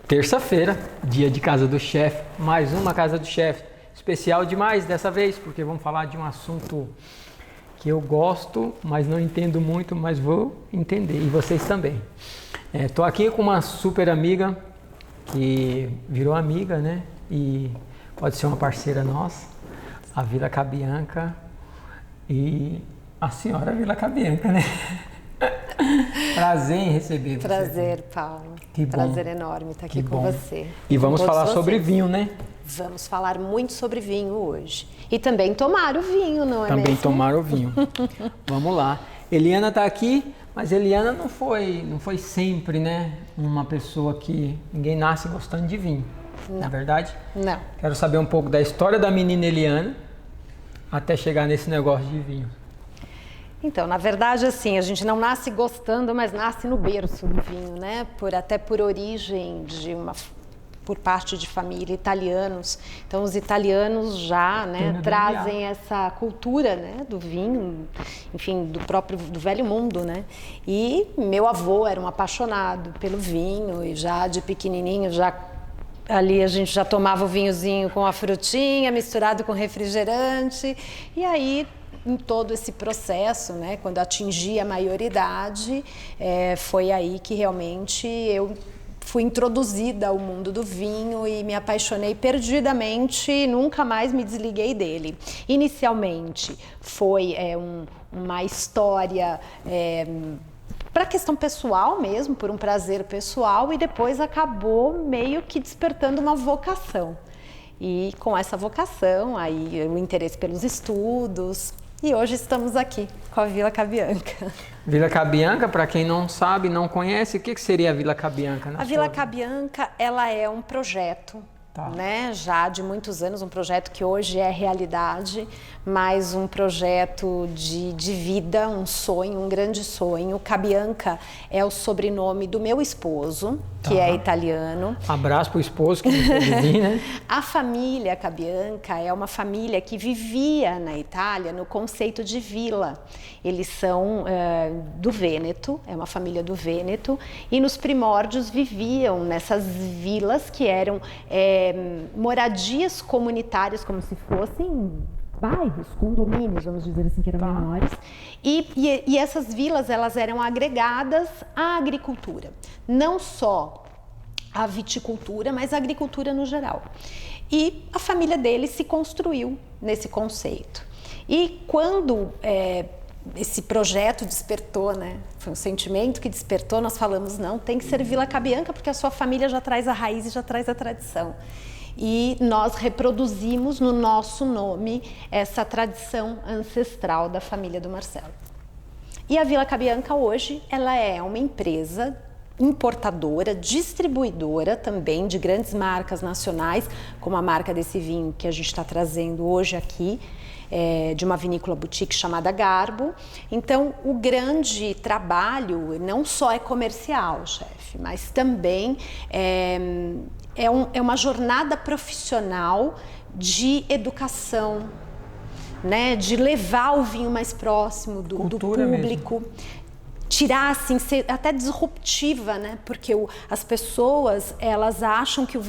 Terça-feira, dia de Casa do Chefe, mais uma Casa do Chefe. Especial demais dessa vez, porque vamos falar de um assunto que eu gosto, mas não entendo muito, mas vou entender, e vocês também. Tô aqui com uma super amiga, que virou amiga, né? E pode ser uma parceira nossa, a Vila Cabianca e a senhora Vila Cabianca, né? Prazer em receber você. Prazer, Paulo. Que bom. Prazer enorme estar aqui com você. E vamos falar vocês. sobre vinho, né? Vamos falar muito sobre vinho hoje. E também tomar o vinho, não é Também mesmo? tomar o vinho. Vamos lá. Eliana está aqui, mas Eliana não foi sempre, né? Uma pessoa que ninguém nasce gostando de vinho. Não é verdade? Não. Quero saber um pouco da história da menina Eliana até chegar nesse negócio de vinho. Então, na verdade, assim, a gente não nasce gostando, mas nasce no berço do vinho, né? Até por origem por parte de família, italianos. Então, os italianos já, né, trazem essa cultura, né, do vinho, enfim, do velho mundo, né? E meu avô era um apaixonado pelo vinho e já de pequenininho, ali a gente já tomava o vinhozinho com a frutinha, misturado com refrigerante, e aí em todo esse processo, né, quando atingi a maioridade, foi aí que realmente eu fui introduzida ao mundo do vinho e me apaixonei perdidamente e nunca mais me desliguei dele. Inicialmente foi uma história para questão pessoal mesmo, por um prazer pessoal, e depois acabou meio que despertando uma vocação. E com essa vocação, aí o interesse pelos estudos. E hoje estamos aqui com a Vila Cabianca. Vila Cabianca, para quem não sabe, não conhece, o que seria a Vila Cabianca? A Vila Cabianca, ela é um projeto, né, já de muitos anos, um projeto que hoje é realidade, mas um projeto de vida, um sonho, um grande sonho. Cabianca é o sobrenome do meu esposo, que é italiano. Abraço pro esposo que não pode vir, né? A família Cabianca é uma família que vivia na Itália no conceito de vila. Eles são do Vêneto, é uma família do Vêneto, e nos primórdios viviam nessas vilas que eram moradias comunitárias, como se fossem bairros, condomínios, vamos dizer assim, que eram menores. E essas vilas, elas eram agregadas à agricultura. Não só a viticultura, mas a agricultura no geral. E a família dele se construiu nesse conceito. E quando esse projeto despertou, né? Foi um sentimento que despertou, nós falamos, não, tem que ser Vila Cabianca, porque a sua família já traz a raiz e já traz a tradição. E nós reproduzimos no nosso nome essa tradição ancestral da família do Marcelo. E a Vila Cabianca hoje, ela é uma empresa importadora, distribuidora também de grandes marcas nacionais, como a marca desse vinho que a gente está trazendo hoje aqui, de uma vinícola boutique chamada Garbo. Então, o grande trabalho não só é comercial, chefe, mas também é uma jornada profissional de educação, né, de levar o vinho mais próximo do público. Mesmo. Tirar, assim, ser até disruptiva, né? Porque as pessoas, elas acham que o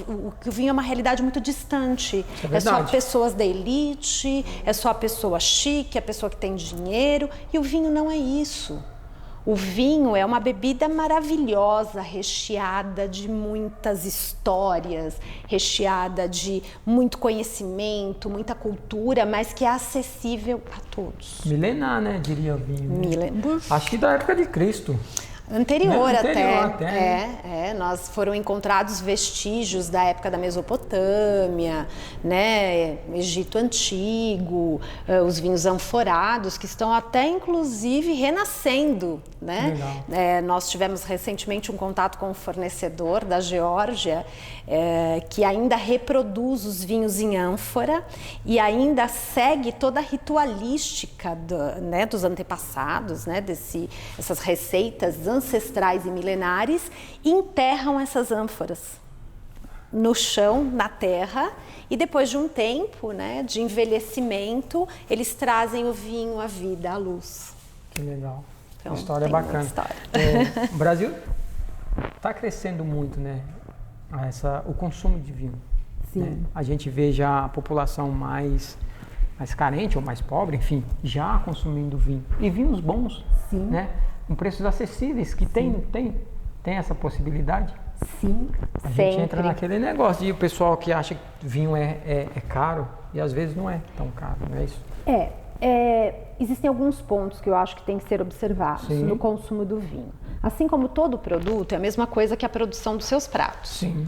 vinho é uma realidade muito distante. É só pessoas da elite, é só a pessoa chique, a pessoa que tem dinheiro. E o vinho não é isso. O vinho é uma bebida maravilhosa, recheada de muitas histórias, recheada de muito conhecimento, muita cultura, mas que é acessível a todos. Milenar, né? Diria o vinho. Acho que da época de Cristo. Anterior até. Nós foram encontrados vestígios da época da Mesopotâmia, né, Egito Antigo, os vinhos anforados, que estão até inclusive renascendo, né? Nós tivemos recentemente um contato com um fornecedor da Geórgia, que ainda reproduz os vinhos em ânfora e ainda segue toda a ritualística dos antepassados, né, essas receitas ancestrais e milenares, e enterram essas ânforas no chão, na terra, e depois de um tempo, né, de envelhecimento, eles trazem o vinho à vida, à luz. Que legal. Então, história bacana. História. O Brasil está crescendo muito, né? o consumo de vinho. Sim. Né? A gente vê já a população mais carente ou mais pobre, enfim, já consumindo vinho. E vinhos bons, Sim. né? Com preços acessíveis, que tem essa possibilidade. Sim, A gente entra naquele negócio de o pessoal que acha que vinho é caro e às vezes não é tão caro, não é isso? Existem alguns pontos que eu acho que tem que ser observados no consumo do vinho. Assim como todo produto, é a mesma coisa que a produção dos seus pratos. Sim.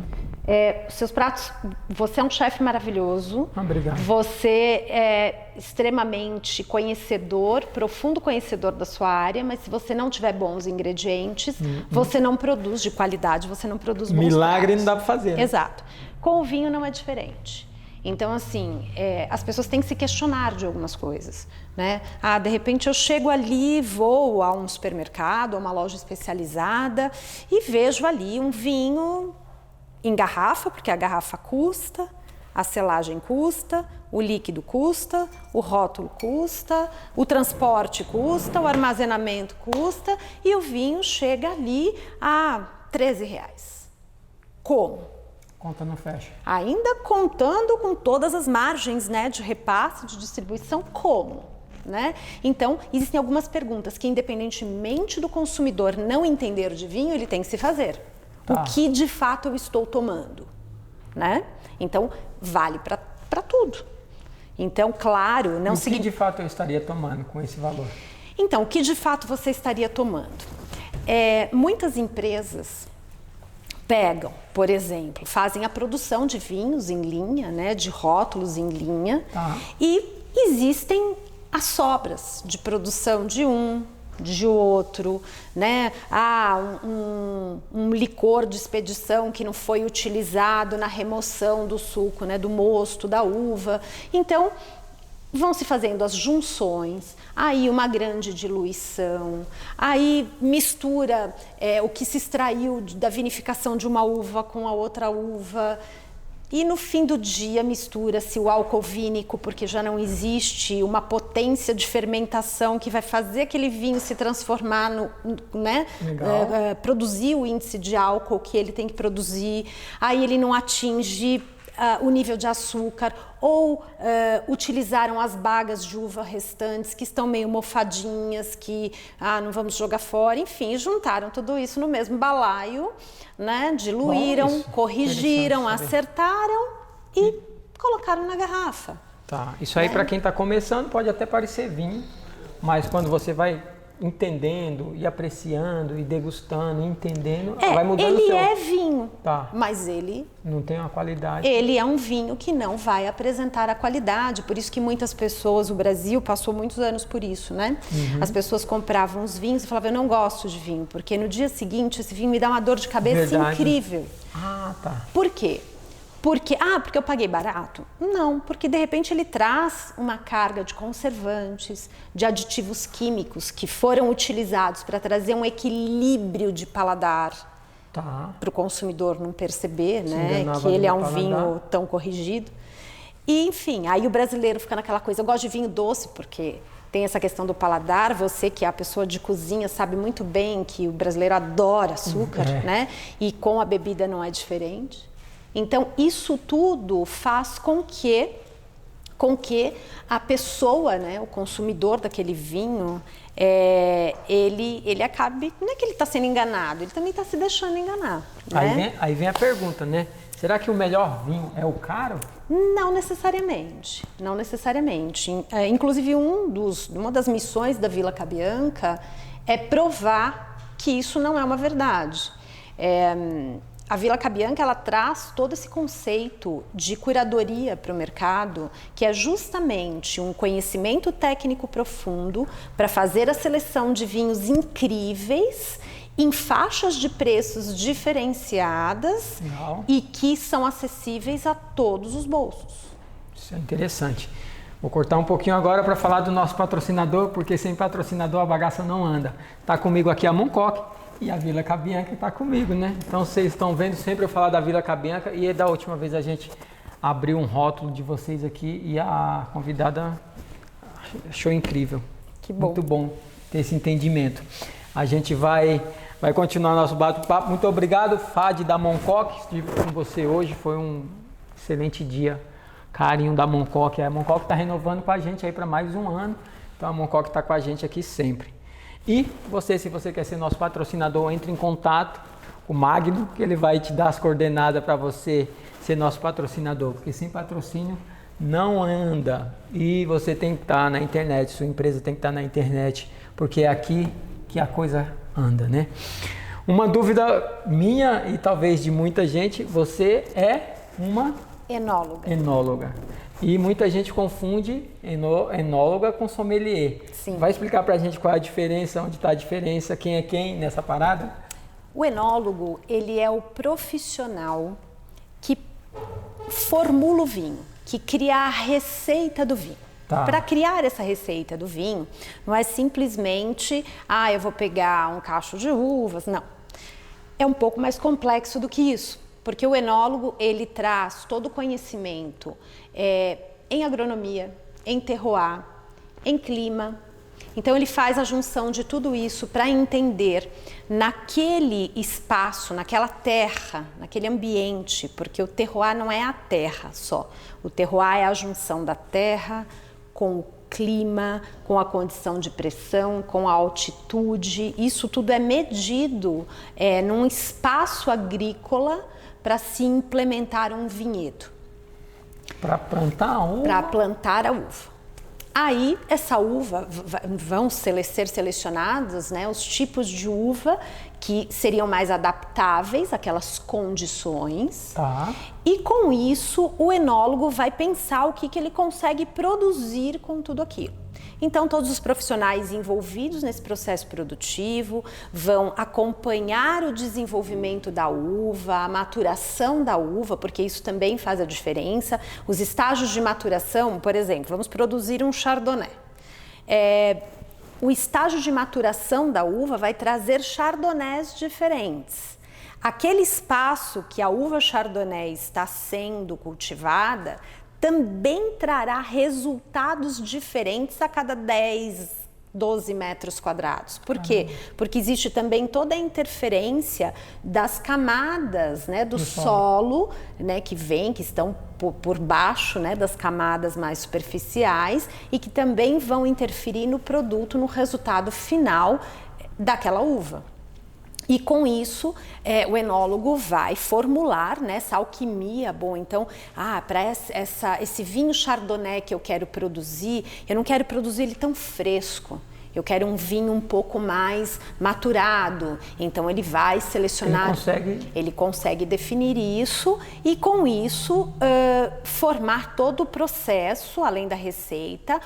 Os seus pratos, você é um chefe maravilhoso. Obrigado. Você é extremamente conhecedor, profundo conhecedor da sua área, mas se você não tiver bons ingredientes, você não produz de qualidade, você não produz bons Milagre pratos. não dá para fazer. Né? Exato. Com o vinho não é diferente. Então, assim, as pessoas têm que se questionar de algumas coisas, né? De repente eu chego ali, vou a um supermercado, a uma loja especializada e vejo ali um vinho em garrafa, porque a garrafa custa, a selagem custa, o líquido custa, o rótulo custa, o transporte custa, o armazenamento custa e o vinho chega ali a R$13. Como? Conta não fecha. Ainda contando com todas as margens, né, de repasse, de distribuição, como? Né? Então, existem algumas perguntas que, independentemente do consumidor não entender de vinho, ele tem que se fazer. O que, de fato, eu estou tomando? Né? Então, vale para tudo. Então, claro, não O que, de fato, eu estaria tomando com esse valor? Então, o que, de fato, você estaria tomando? Muitas empresas pegam, por exemplo, fazem a produção de vinhos em linha, né, de rótulos em linha, e existem as sobras de produção de um, de outro, né? Um licor de expedição que não foi utilizado na remoção do suco, né, do mosto, da uva. Então, vão se fazendo as junções, aí uma grande diluição, aí mistura o que se extraiu da vinificação de uma uva com a outra uva, e no fim do dia mistura-se o álcool vínico, porque já não existe uma potência de fermentação que vai fazer aquele vinho se transformar produzir o índice de álcool que ele tem que produzir, aí ele não atinge o nível de açúcar, ou utilizaram as bagas de uva restantes que estão meio mofadinhas, que não vamos jogar fora, enfim, juntaram tudo isso no mesmo balaio, né? Diluíram, corrigiram, acertaram e colocaram na garrafa. Tá, isso aí para quem está começando pode até parecer vinho, mas quando você vai entendendo e apreciando e degustando, entendendo, vai mudando o seu... Ele é vinho, tá. Mas ele... não tem uma qualidade. Ele é um vinho que não vai apresentar a qualidade, por isso que muitas pessoas, o Brasil passou muitos anos por isso, né? As pessoas compravam os vinhos e falavam, eu não gosto de vinho, porque no dia seguinte esse vinho me dá uma dor de cabeça incrível. Tá. Por quê? Porque eu paguei barato? Não, porque de repente ele traz uma carga de conservantes, de aditivos químicos que foram utilizados para trazer um equilíbrio de paladar para o consumidor não perceber, né, que ele é um vinho tão corrigido. E enfim, aí o brasileiro fica naquela coisa, eu gosto de vinho doce porque tem essa questão do paladar, você que é a pessoa de cozinha sabe muito bem que o brasileiro adora açúcar, né, e com a bebida não é diferente. Então, isso tudo faz com que a pessoa, né, o consumidor daquele vinho, ele acabe... Não é que ele está sendo enganado, ele também está se deixando enganar. Né? Aí vem a pergunta, né? Será que o melhor vinho é o caro? Não necessariamente, não necessariamente. Inclusive, uma das missões da Vila Cabianca é provar que isso não é uma verdade. A Vila Cabianca, ela traz todo esse conceito de curadoria para o mercado, que é justamente um conhecimento técnico profundo para fazer a seleção de vinhos incríveis em faixas de preços diferenciadas e que são acessíveis a todos os bolsos. Isso é interessante. Vou cortar um pouquinho agora para falar do nosso patrocinador, porque sem patrocinador a bagaça não anda. Está comigo aqui a Moncoque. E a Vila Cabianca está comigo, né? Então vocês estão vendo sempre eu falar da Vila Cabianca e da última vez a gente abriu um rótulo de vocês aqui e a convidada achou incrível. Que bom. Muito bom ter esse entendimento. A gente vai vai continuar nosso bate-papo. Muito obrigado, Fadi da Moncoque, estive com você hoje, foi um excelente dia. Carinho da Moncoque. A Moncoque está renovando com a gente aí para mais um ano, então a Moncoque está com a gente aqui sempre. E você, se você quer ser nosso patrocinador, entre em contato com o Magno, que ele vai te dar as coordenadas para você ser nosso patrocinador, porque sem patrocínio não anda. E você tem que estar na internet, sua empresa tem que estar na internet, porque é aqui que a coisa anda, né? Uma dúvida minha e talvez de muita gente, você é uma enóloga. E muita gente confunde enóloga com sommelier. Sim. Vai explicar pra gente qual é a diferença, onde está a diferença, quem é quem nessa parada? O enólogo, ele é o profissional que formula o vinho, que cria a receita do vinho. Tá. Para criar essa receita do vinho, não é simplesmente, eu vou pegar um cacho de uvas, não. É um pouco mais complexo do que isso, porque o enólogo, ele traz todo o conhecimento em agronomia, em terroir, em clima. Então ele faz a junção de tudo isso para entender naquele espaço, naquela terra, naquele ambiente, porque o terroir não é a terra só. O terroir é a junção da terra com o clima, com a condição de pressão, com a altitude. Isso tudo é medido num espaço agrícola para se implementar um vinhedo. Para plantar a uva? Para plantar a uva. Aí, essa uva, vão ser selecionados, né, os tipos de uva que seriam mais adaptáveis àquelas condições. Tá. E com isso, o enólogo vai pensar o que ele consegue produzir com tudo aquilo. Então, todos os profissionais envolvidos nesse processo produtivo vão acompanhar o desenvolvimento da uva, a maturação da uva, porque isso também faz a diferença. Os estágios de maturação, por exemplo, vamos produzir um chardonnay. O estágio de maturação da uva vai trazer chardonnays diferentes. Aquele espaço que a uva chardonnay está sendo cultivada também trará resultados diferentes a cada 10, 12 metros quadrados. Por quê? Porque existe também toda a interferência das camadas, né, do solo, né, que estão por baixo, né, das camadas mais superficiais e que também vão interferir no produto, no resultado final daquela uva. E com isso, o enólogo vai formular, né, essa alquimia. Bom, então, para esse vinho chardonnay que eu quero produzir, eu não quero produzir ele tão fresco. Eu quero um vinho um pouco mais maturado. Então, ele vai selecionar... Ele consegue definir isso e, com isso, formar todo o processo, além da receita,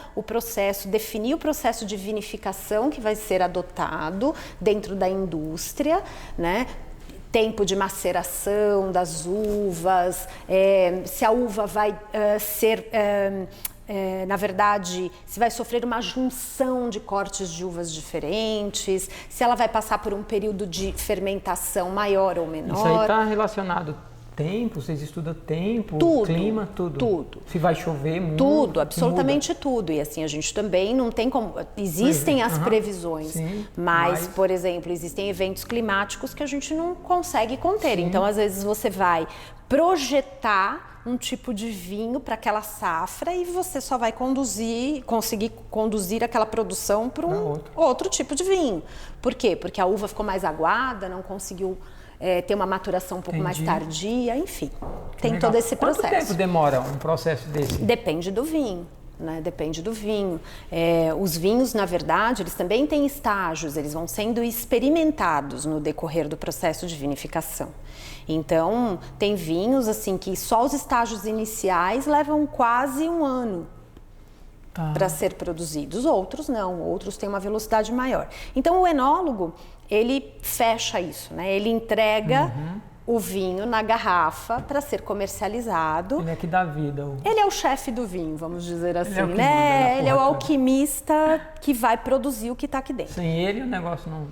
definir o processo de vinificação que vai ser adotado dentro da indústria, né? Tempo de maceração das uvas, se a uva vai ser... na verdade, se vai sofrer uma junção de cortes de uvas diferentes, se ela vai passar por um período de fermentação maior ou menor. Isso aí está relacionado tempo, vocês estudam tempo, clima, tudo? Tudo. Se vai chover muito? Tudo, absolutamente tudo. E assim, a gente também não tem como... Existem as previsões, sim, mas, por exemplo, existem eventos climáticos que a gente não consegue conter. Sim. Então, às vezes, você vai projetar um tipo de vinho para aquela safra e você só vai conseguir conduzir aquela produção para um outro tipo de vinho. Por quê? Porque a uva ficou mais aguada, não conseguiu ter uma maturação um pouco mais tardia, enfim. Tem todo esse processo. Quanto tempo demora um processo desse? Depende do vinho. Né? Depende do vinho. Os vinhos, na verdade, eles também têm estágios, eles vão sendo experimentados no decorrer do processo de vinificação. Então, tem vinhos assim que só os estágios iniciais levam quase um ano para ser produzidos. Outros não, outros têm uma velocidade maior. Então, o enólogo, ele fecha isso, né? Ele entrega o vinho na garrafa para ser comercializado. Ele é que dá vida. Ele é o chefe do vinho, vamos dizer assim, né? Ele é o alquimista que vai produzir o que está aqui dentro. Sem ele o negócio não...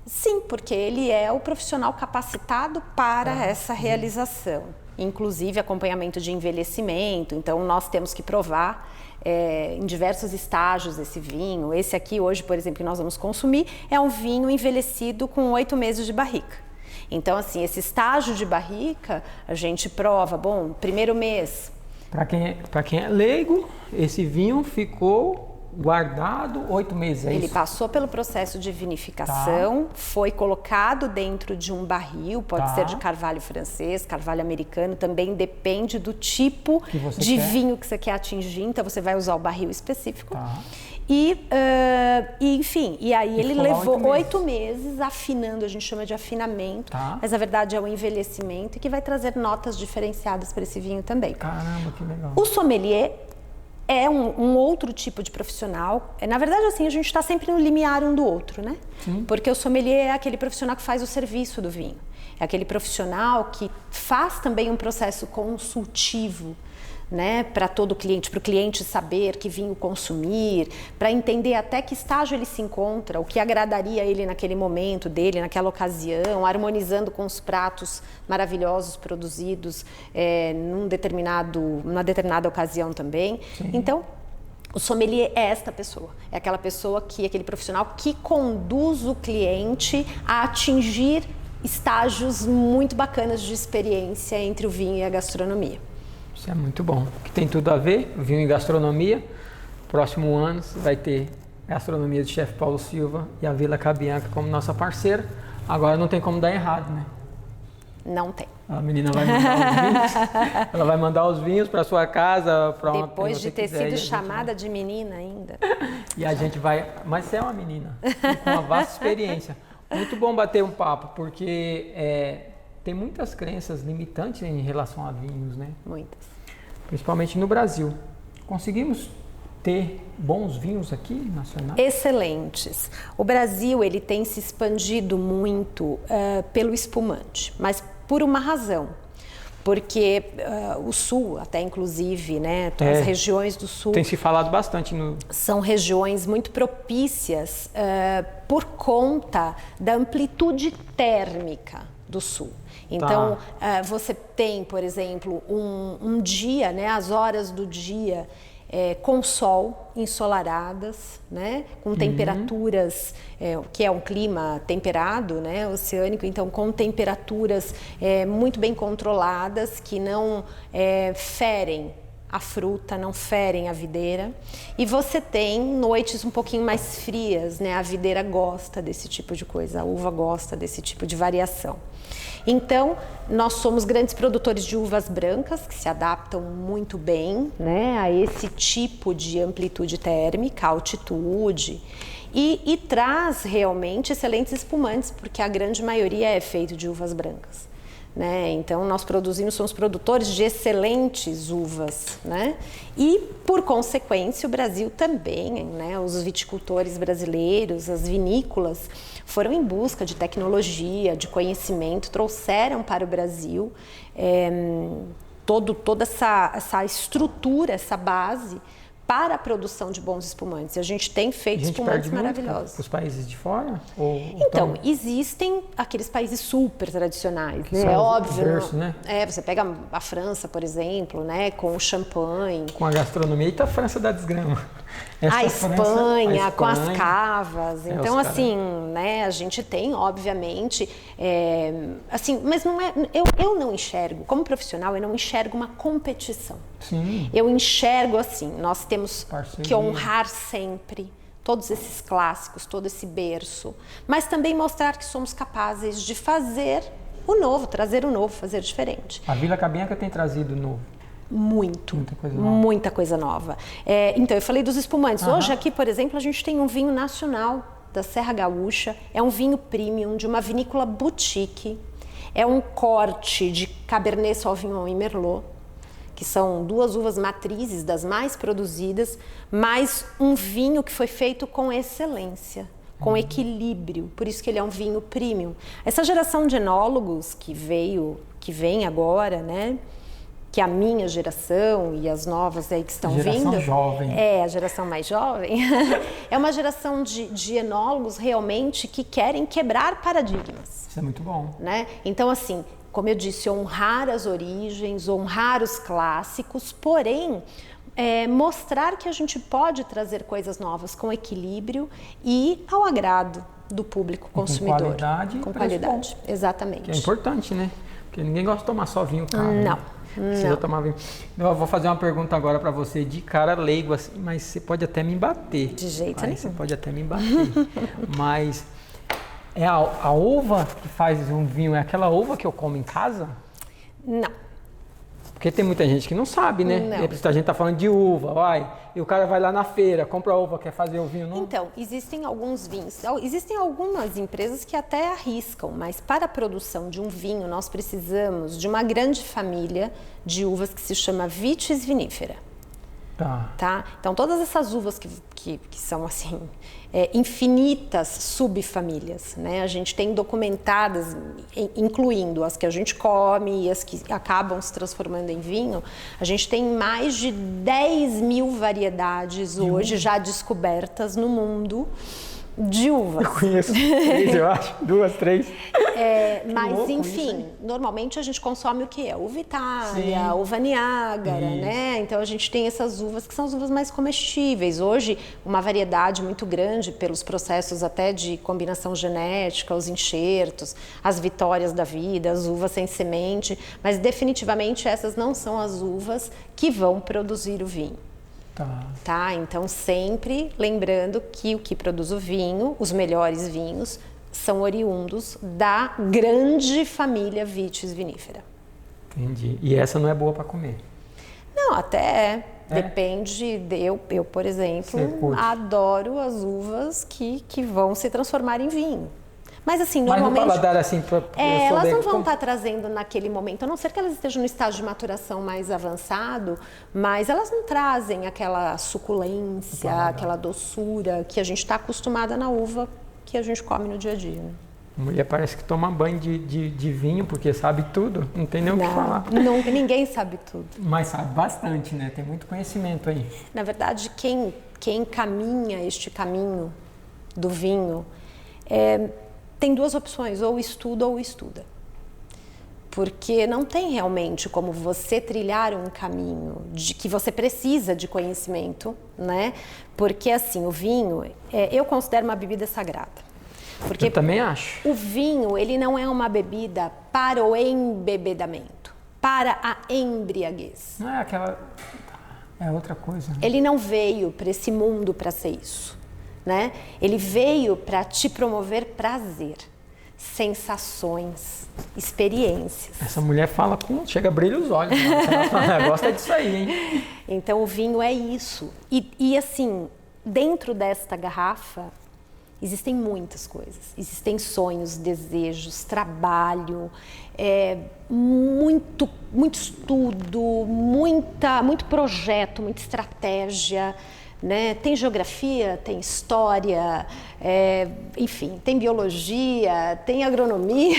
Sim, porque ele é o profissional capacitado para essa realização. inclusive acompanhamento de envelhecimento. Então, nós temos que provar em diversos estágios esse vinho. Esse aqui hoje, por exemplo, que nós vamos consumir, é um vinho envelhecido com 8 meses de barrica. Então, assim, esse estágio de barrica, a gente prova, bom, primeiro mês. Para quem é leigo, esse vinho ficou guardado 8 meses, é Ele isso? passou pelo processo de vinificação, foi colocado dentro de um barril, pode ser de carvalho francês, carvalho americano, também depende do tipo de vinho que você quer atingir, então você vai usar o barril específico. E enfim, e aí ele levou 8 meses afinando, a gente chama de afinamento, mas na verdade é o envelhecimento, que vai trazer notas diferenciadas para esse vinho também. Caramba, que legal. O sommelier é um outro tipo de profissional. Na verdade, assim, a gente está sempre no limiar um do outro, né? Sim. Porque o sommelier é aquele profissional que faz o serviço do vinho. É aquele profissional que faz também um processo consultivo, né, para todo cliente, para o cliente saber que vinho consumir, para entender até que estágio ele se encontra, o que agradaria ele naquele momento dele, naquela ocasião, harmonizando com os pratos maravilhosos produzidos numa determinada ocasião também. Sim. Então, o sommelier é esta pessoa, é aquela pessoa aquele profissional que conduz o cliente a atingir estágios muito bacanas de experiência entre o vinho e a gastronomia. Isso é muito bom, que tem tudo a ver, vinho e gastronomia. Próximo ano vai ter gastronomia do chefe Paulo Silva e a Vila Cabianca como nossa parceira. Agora não tem como dar errado, né? Não tem. A menina vai mandar os vinhos, ela vai mandar os vinhos para sua casa. Depois de ter sido chamada de menina ainda. E a gente vai, mas você é uma menina, com uma vasta experiência. Muito bom bater um papo, porque tem muitas crenças limitantes em relação a vinhos, né? Muitas. Principalmente no Brasil. Conseguimos ter bons vinhos aqui nacionais? Excelentes. O Brasil ele tem se expandido muito pelo espumante, mas por uma razão. Porque o Sul, até inclusive, né, as regiões do Sul... Tem se falado bastante no... São regiões muito propícias por conta da amplitude térmica do Sul. Então, você tem, por exemplo, um dia, né, as horas do dia com sol, ensolaradas, né, com temperaturas, que é um clima temperado, né, oceânico, então com temperaturas muito bem controladas, que não ferem a fruta, não ferem a videira. E você tem noites um pouquinho mais frias, né, a videira gosta desse tipo de coisa, a uva gosta desse tipo de variação. Então, nós somos grandes produtores de uvas brancas, que se adaptam muito bem, né, a esse tipo de amplitude térmica, altitude, e traz realmente excelentes espumantes, porque a grande maioria é feito de uvas brancas. Né? Então, nós somos produtores de excelentes uvas, né? E, por consequência, o Brasil também, né? Os viticultores brasileiros, as vinícolas, foram em busca de tecnologia, de conhecimento, trouxeram para o Brasil toda essa estrutura, essa base para a produção de bons espumantes. E a gente tem feito espumantes maravilhosos. Os países de fora? Então, existem aqueles países super tradicionais, né? É óbvio. Berço, né? Você pega a França, por exemplo, né? Com o champanhe. Com a gastronomia. Eita, a França dá desgrama. A Espanha, com as cavas. Então, assim, né? A gente tem, obviamente, assim, mas não é. Eu não enxergo, como profissional, eu não enxergo uma competição. Sim. Eu enxergo assim, nós temos que honrar sempre todos esses clássicos, todo esse berço, mas também mostrar que somos capazes de fazer o novo, trazer o novo, fazer diferente. A Vila Cabianca tem trazido novo. Muita coisa nova. Então, eu falei dos espumantes. Hoje aqui, por exemplo, a gente tem um vinho nacional da Serra Gaúcha, é um vinho premium de uma vinícola boutique, é um corte de Cabernet Sauvignon e Merlot, que são 2 uvas matrizes das mais produzidas, mas um vinho que foi feito com excelência, com equilíbrio, por isso que ele é um vinho premium. Essa geração de enólogos que vem agora, né, que é a minha geração e as novas aí que estão vindo. Geração jovem. A geração mais jovem. É uma geração de enólogos realmente que querem quebrar paradigmas. Isso é muito bom. Né? Então, assim, como eu disse, honrar as origens, honrar os clássicos, porém mostrar que a gente pode trazer coisas novas com equilíbrio e ao agrado do público consumidor. Com qualidade. Com qualidade, exatamente. Que é importante, né? Porque ninguém gosta de tomar só vinho caro. Não. Né? Precisa tomar vinho. Eu vou fazer uma pergunta agora para você de cara leigo, assim, mas você pode até me bater. De jeito nenhum. Você pode até me bater. Mas é a uva que faz um vinho, é aquela uva que eu como em casa? Não. Porque tem muita gente que não sabe, né? Não. A gente tá falando de uva, e o cara vai lá na feira, compra a uva, quer fazer o vinho. Não... Então, existem alguns vinhos, existem algumas empresas que até arriscam, mas para a produção de um vinho nós precisamos de uma grande família de uvas que se chama Vitis vinifera. Tá? Então, todas essas uvas que são assim, infinitas subfamílias, né? A gente tem documentadas, incluindo as que a gente come e as que acabam se transformando em vinho, a gente tem mais de 10 mil variedades hoje já descobertas no mundo de uvas. Eu conheço 3, eu acho, 2, 3. Mas, enfim, normalmente a gente consome o quê? Uva Itália, uva Niágara, né? Então a gente tem essas uvas que são as uvas mais comestíveis. Hoje, uma variedade muito grande pelos processos até de combinação genética, os enxertos, as vitórias da vida, as uvas sem semente, mas definitivamente essas não são as uvas que vão produzir o vinho. Tá? Então, sempre lembrando que o que produz o vinho, os melhores vinhos, são oriundos da grande família Vitis vinifera. Entendi. E essa não é boa para comer? Não, até depende. Eu, por exemplo, adoro as uvas que vão se transformar em vinho. Mas assim, normalmente... Mas no paladar, assim, elas não vão estar trazendo naquele momento, a não ser que elas estejam no estágio de maturação mais avançado, mas elas não trazem aquela suculência, aquela doçura que a gente está acostumada na uva que a gente come no dia a dia. Né? A mulher parece que toma banho de vinho, porque sabe tudo, não tem nem o que falar. Ninguém sabe tudo. Mas sabe bastante, né? Tem muito conhecimento aí. Na verdade, quem caminha este caminho do vinho tem duas opções, ou estuda ou estuda. Porque não tem realmente como você trilhar um caminho de que você precisa de conhecimento, né? Porque assim, o vinho, eu considero uma bebida sagrada. Porque eu também acho. O vinho, ele não é uma bebida para o embebedamento, para a embriaguez. Não é aquela... É outra coisa. Né? Ele não veio para esse mundo para ser isso. Né? Ele veio para te promover prazer, sensações, experiências. Essa mulher fala chega a brilhar os olhos. Ela gosta disso aí, hein? Então o vinho é isso. E assim, dentro desta garrafa existem muitas coisas. Existem sonhos, desejos, trabalho, muito estudo, muito projeto, muita estratégia. Né? Tem geografia, tem história, enfim, tem biologia, tem agronomia,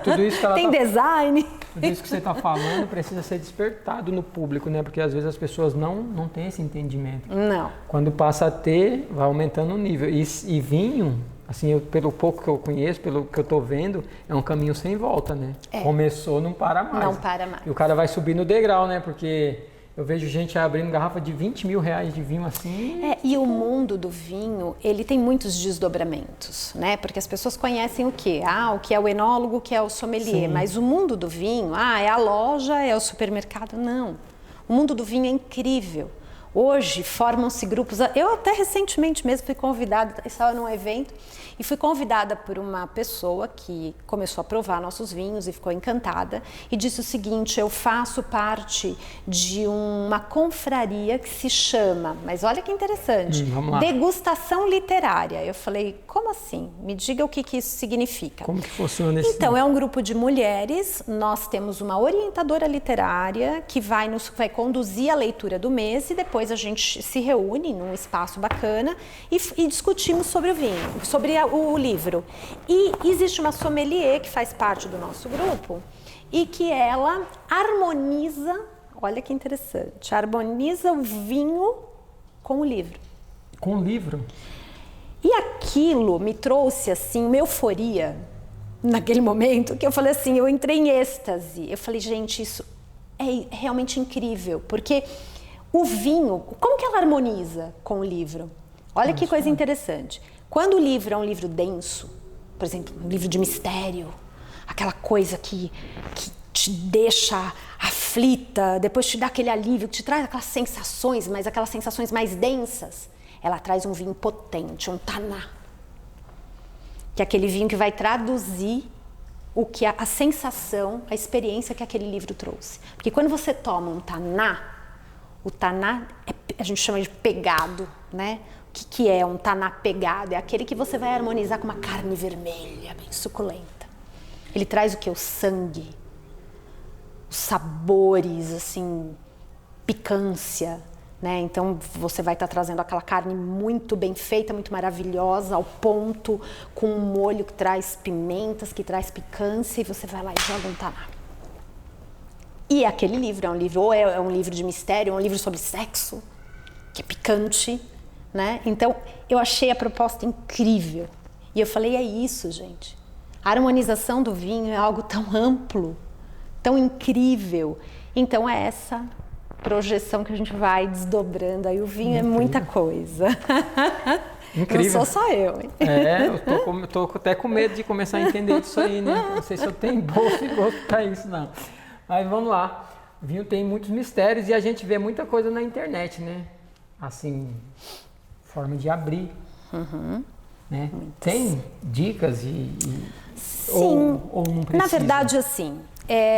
tudo isso que ela tem design. Tudo isso que você está falando precisa ser despertado no público, né? Porque às vezes as pessoas não têm esse entendimento. Não. Quando passa a ter, vai aumentando o nível. E vinho, assim, pelo pouco que eu conheço, pelo que eu estou vendo, é um caminho sem volta, né? Começou, não para mais. Não para mais. E o cara vai subir no degrau, né? Porque... Eu vejo gente abrindo garrafa de 20 mil reais de vinho assim. E o mundo do vinho, ele tem muitos desdobramentos, né? Porque as pessoas conhecem o quê? O que é o enólogo, o que é o sommelier. Sim. Mas o mundo do vinho, é a loja, é o supermercado. Não. O mundo do vinho é incrível. Hoje formam-se grupos. Eu até recentemente mesmo fui convidada, estava num evento e fui convidada por uma pessoa que começou a provar nossos vinhos e ficou encantada e disse o seguinte: eu faço parte de uma confraria que se chama, mas olha que interessante, degustação literária. Eu falei, como assim? Me diga o que isso significa. Como que funciona esse? Então, é um grupo de mulheres, nós temos uma orientadora literária que vai conduzir a leitura do mês e depois a gente se reúne num espaço bacana e discutimos sobre o vinho, sobre o livro. E existe uma sommelier que faz parte do nosso grupo e que ela harmoniza, olha que interessante, harmoniza o vinho com o livro. Com o livro? E aquilo me trouxe assim uma euforia naquele momento, que eu falei assim, eu entrei em êxtase. Eu falei, gente, isso é realmente incrível, porque o vinho, como que ela harmoniza com o livro? Olha que coisa interessante. Quando o livro é um livro denso, por exemplo, um livro de mistério, aquela coisa que te deixa aflita, depois te dá aquele alívio, que te traz aquelas sensações, mas aquelas sensações mais densas, ela traz um vinho potente, um taná. Que é aquele vinho que vai traduzir o que a sensação, a experiência que aquele livro trouxe. Porque quando você toma um taná, o taná, a gente chama de pegado, né? O que é um taná pegado? É aquele que você vai harmonizar com uma carne vermelha, bem suculenta. Ele traz o que? O sangue, os sabores, assim, picância, né? Então você vai estar trazendo aquela carne muito bem feita, muito maravilhosa, ao ponto, com um molho que traz pimentas, que traz picância, e você vai lá e joga um taná. E aquele livro é um livro, ou é um livro de mistério, ou é um livro sobre sexo, que é picante, né? Então eu achei a proposta incrível. E eu falei, é isso, gente. A harmonização do vinho é algo tão amplo, tão incrível. Então é essa projeção que a gente vai desdobrando. Aí o vinho é muita coisa. Incrível. Não sou só eu, hein? Eu tô até com medo de começar a entender isso aí, né? Não sei se eu tenho bolso e gosto pra isso, não. Mas vamos lá. O vinho tem muitos mistérios e a gente vê muita coisa na internet, né? Assim, forma de abrir. Né? Tem dicas Sim. Ou não precisa? Na verdade, assim...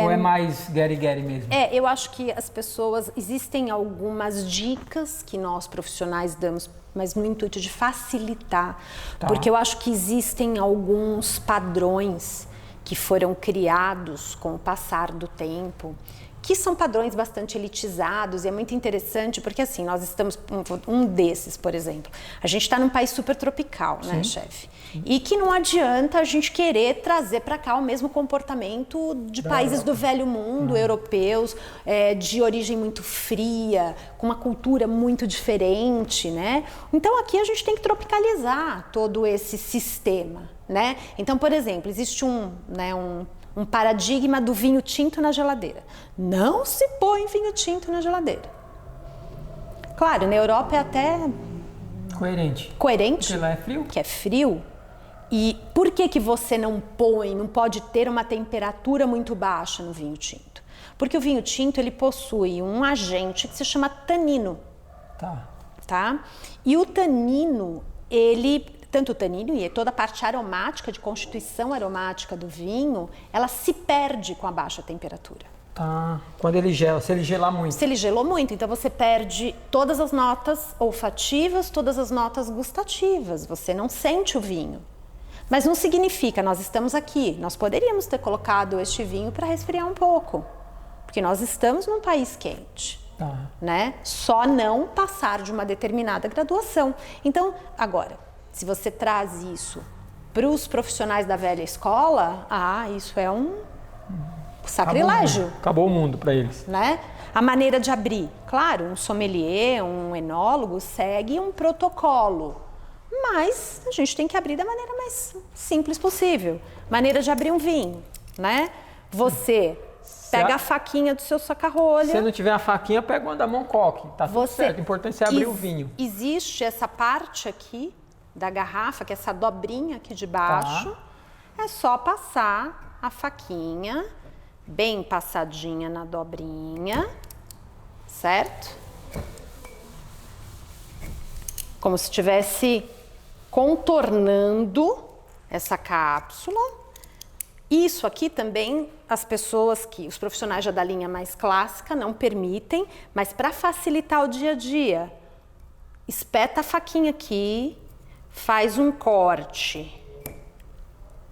Ou é mais get mesmo? Eu acho que as pessoas... Existem algumas dicas que nós profissionais damos, mas no intuito de facilitar. Tá. Porque eu acho que existem alguns padrões que foram criados com o passar do tempo, que são padrões bastante elitizados, e é muito interessante porque assim, nós estamos, um desses, por exemplo, a gente está num país super tropical, né, chefe? E que não adianta a gente querer trazer para cá o mesmo comportamento de países do velho mundo, europeus, de origem muito fria, com uma cultura muito diferente, né? Então aqui a gente tem que tropicalizar todo esse sistema, né? Então, por exemplo, existe um paradigma do vinho tinto na geladeira. Não se põe vinho tinto na geladeira. Claro, na Europa é até... Coerente. Coerente. Porque lá é frio. Que é frio. E por que você não pode ter uma temperatura muito baixa no vinho tinto? Porque o vinho tinto, ele possui um agente que se chama tanino. Tá? E o tanino, tanto o tanino e toda a parte aromática, de constituição aromática do vinho, ela se perde com a baixa temperatura. Tá. Quando ele gela, se ele gelar muito. Se ele gelou muito, então você perde todas as notas olfativas, todas as notas gustativas, você não sente o vinho. Mas não significa, nós estamos aqui, nós poderíamos ter colocado este vinho para resfriar um pouco, porque nós estamos num país quente. Né? Só não passar de uma determinada graduação. Então, agora, se você traz isso para os profissionais da velha escola, isso é um sacrilégio. Acabou o mundo para eles. Né? A maneira de abrir, claro, um sommelier, um enólogo segue um protocolo, mas a gente tem que abrir da maneira mais simples possível. Maneira de abrir um vinho, né? Você pega a faquinha do seu saca-rolha. Se não tiver a faquinha, pega uma da Moncoque. Tá tudo certo. O importante é abrir o vinho. Existe essa parte aqui da garrafa, que é essa dobrinha aqui de baixo. É só passar a faquinha bem passadinha na dobrinha, certo? Como se estivesse contornando essa cápsula. Isso aqui também os profissionais já da linha mais clássica não permitem, mas para facilitar o dia a dia, espeta a faquinha aqui, faz um corte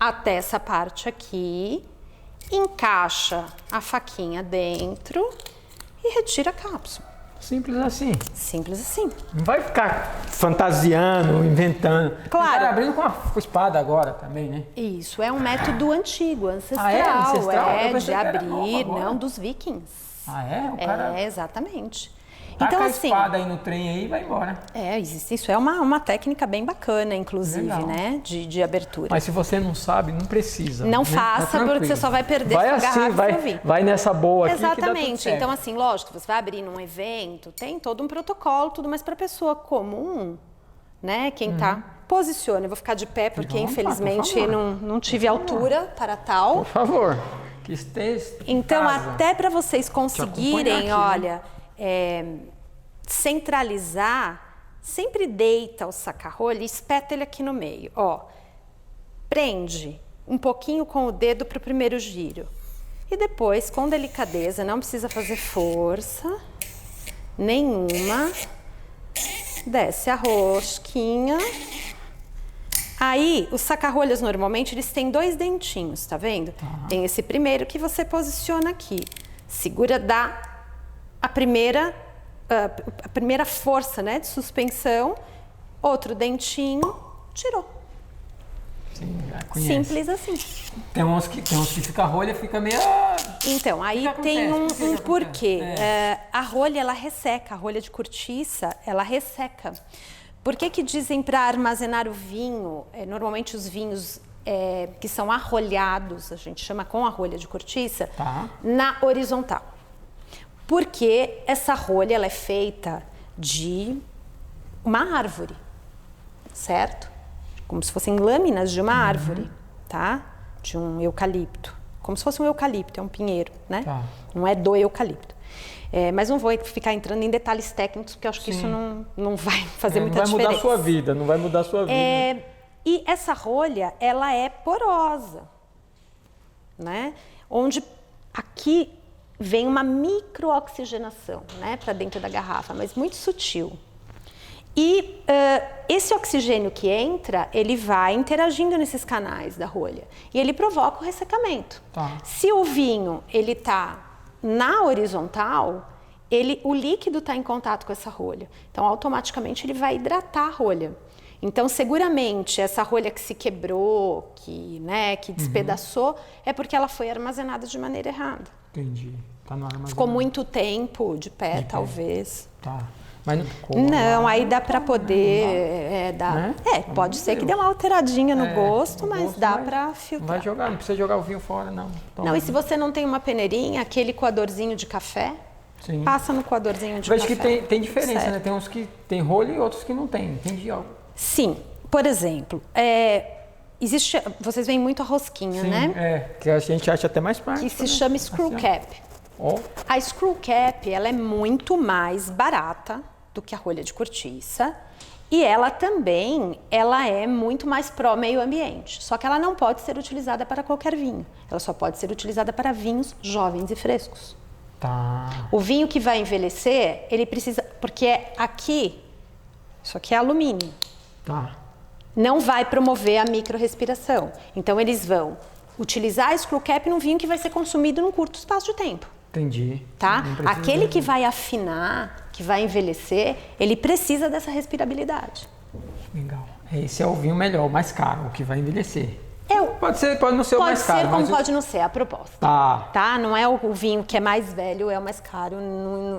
até essa parte aqui, encaixa a faquinha dentro e retira a cápsula. Simples assim. Simples assim. Não vai ficar fantasiando, inventando. Claro. Tá abrindo com a espada agora também, né? Isso é um método antigo, ancestral. Ancestral? De abrir, não, dos vikings. O cara... exatamente. Taca Então, a assim, espada aí no trem aí e vai embora. isso é uma técnica bem bacana, inclusive, Legal. né? De abertura. Mas se você não sabe, não precisa. Não né? faça, Tá porque tranquilo. você só vai perder vai sua assim, garrafa e vinho. vai nessa boa aqui que dá tudo Exatamente. certo. Então, assim, lógico, você vai abrir num evento, tem todo um protocolo, tudo, mas para pessoa comum, né? Quem tá, posiciona. Eu vou ficar de pé, porque Fica à vontade, infelizmente por favor. não tive altura para tal. Por favor, que esteja em Então, casa. até para vocês conseguirem, acompanhar aqui, olha, centralizar, sempre deita o saca-rolha e espeta ele aqui no meio. Ó, prende um pouquinho com o dedo para o primeiro giro. E depois, com delicadeza, não precisa fazer força nenhuma, desce a rosquinha. Aí, os saca-rolhas, normalmente, eles têm 2 dentinhos, tá vendo? Tem esse primeiro que você posiciona aqui. Segura, dá a primeira força, né, de suspensão. Outro dentinho, tirou. Sim, já conhece. Simples assim. Tem uns que fica a rolha, fica meio... Então, aí que tem acontece? um Por que porquê. acontece? A rolha, ela resseca, a rolha de cortiça, ela resseca. Por que dizem para armazenar o vinho? Normalmente os vinhos que são arrolhados, a gente chama com a rolha de cortiça, Tá. na horizontal. Porque essa rolha, ela é feita de uma árvore, certo? Como se fossem lâminas de uma árvore, tá? De um eucalipto. Como se fosse um eucalipto, é um pinheiro, né? Tá. Não é do eucalipto. Mas não vou ficar entrando em detalhes técnicos, porque eu acho que isso não vai fazer muita diferença. Não vai mudar a sua vida, não vai mudar a sua vida. E essa rolha, ela é porosa, né? Onde aqui vem uma microoxigenação, né? Para dentro da garrafa, mas muito sutil. E esse oxigênio que entra, ele vai interagindo nesses canais da rolha. E ele provoca o ressecamento. Tá. Se o vinho, ele tá na horizontal, o líquido está em contato com essa rolha. Então, automaticamente, ele vai hidratar a rolha. Então, seguramente, essa rolha que se quebrou, que despedaçou, é porque ela foi armazenada de maneira errada. Entendi. Tá no armazém. Ficou muito tempo de pé, talvez. Tá. Mas não ficou. Não, aí dá para poder dar. Né? Pode ser que dê uma alteradinha no gosto, no mas gosto, dá mas para Não filtrar. vai jogar, não precisa jogar o vinho fora, não. Toma. Não, e se você não tem uma peneirinha, aquele coadorzinho de café, Sim. passa no coadorzinho de Vejo café. que tem diferença, Certo. né? Tem uns que tem rolha e outros que não tem. Entendi algo. Sim, por exemplo, vocês veem muito a rosquinha, Sim, né? que a gente acha até mais prático. Que se chama screw Assim, ó. cap. Ó, A screw cap, ela é muito mais barata do que a rolha de cortiça e ela também, ela é muito mais pró meio ambiente. Só que ela não pode ser utilizada para qualquer vinho. Ela só pode ser utilizada para vinhos jovens e frescos. tá. O vinho que vai envelhecer, ele precisa, porque aqui, isso aqui é alumínio. Tá. Não vai promover a microrrespiração. Então, eles vão utilizar a screw cap num vinho que vai ser consumido num curto espaço de tempo, Entendi. tá? Não precisa Aquele de- que vai afinar, que vai envelhecer, ele precisa dessa respirabilidade. Legal. Esse é o vinho melhor, o mais caro, o que vai envelhecer. Eu, Pode não ser o pode mais ser caro, como mas pode não ser, a proposta. Tá. Tá? Não é o vinho que é mais velho, é o mais caro.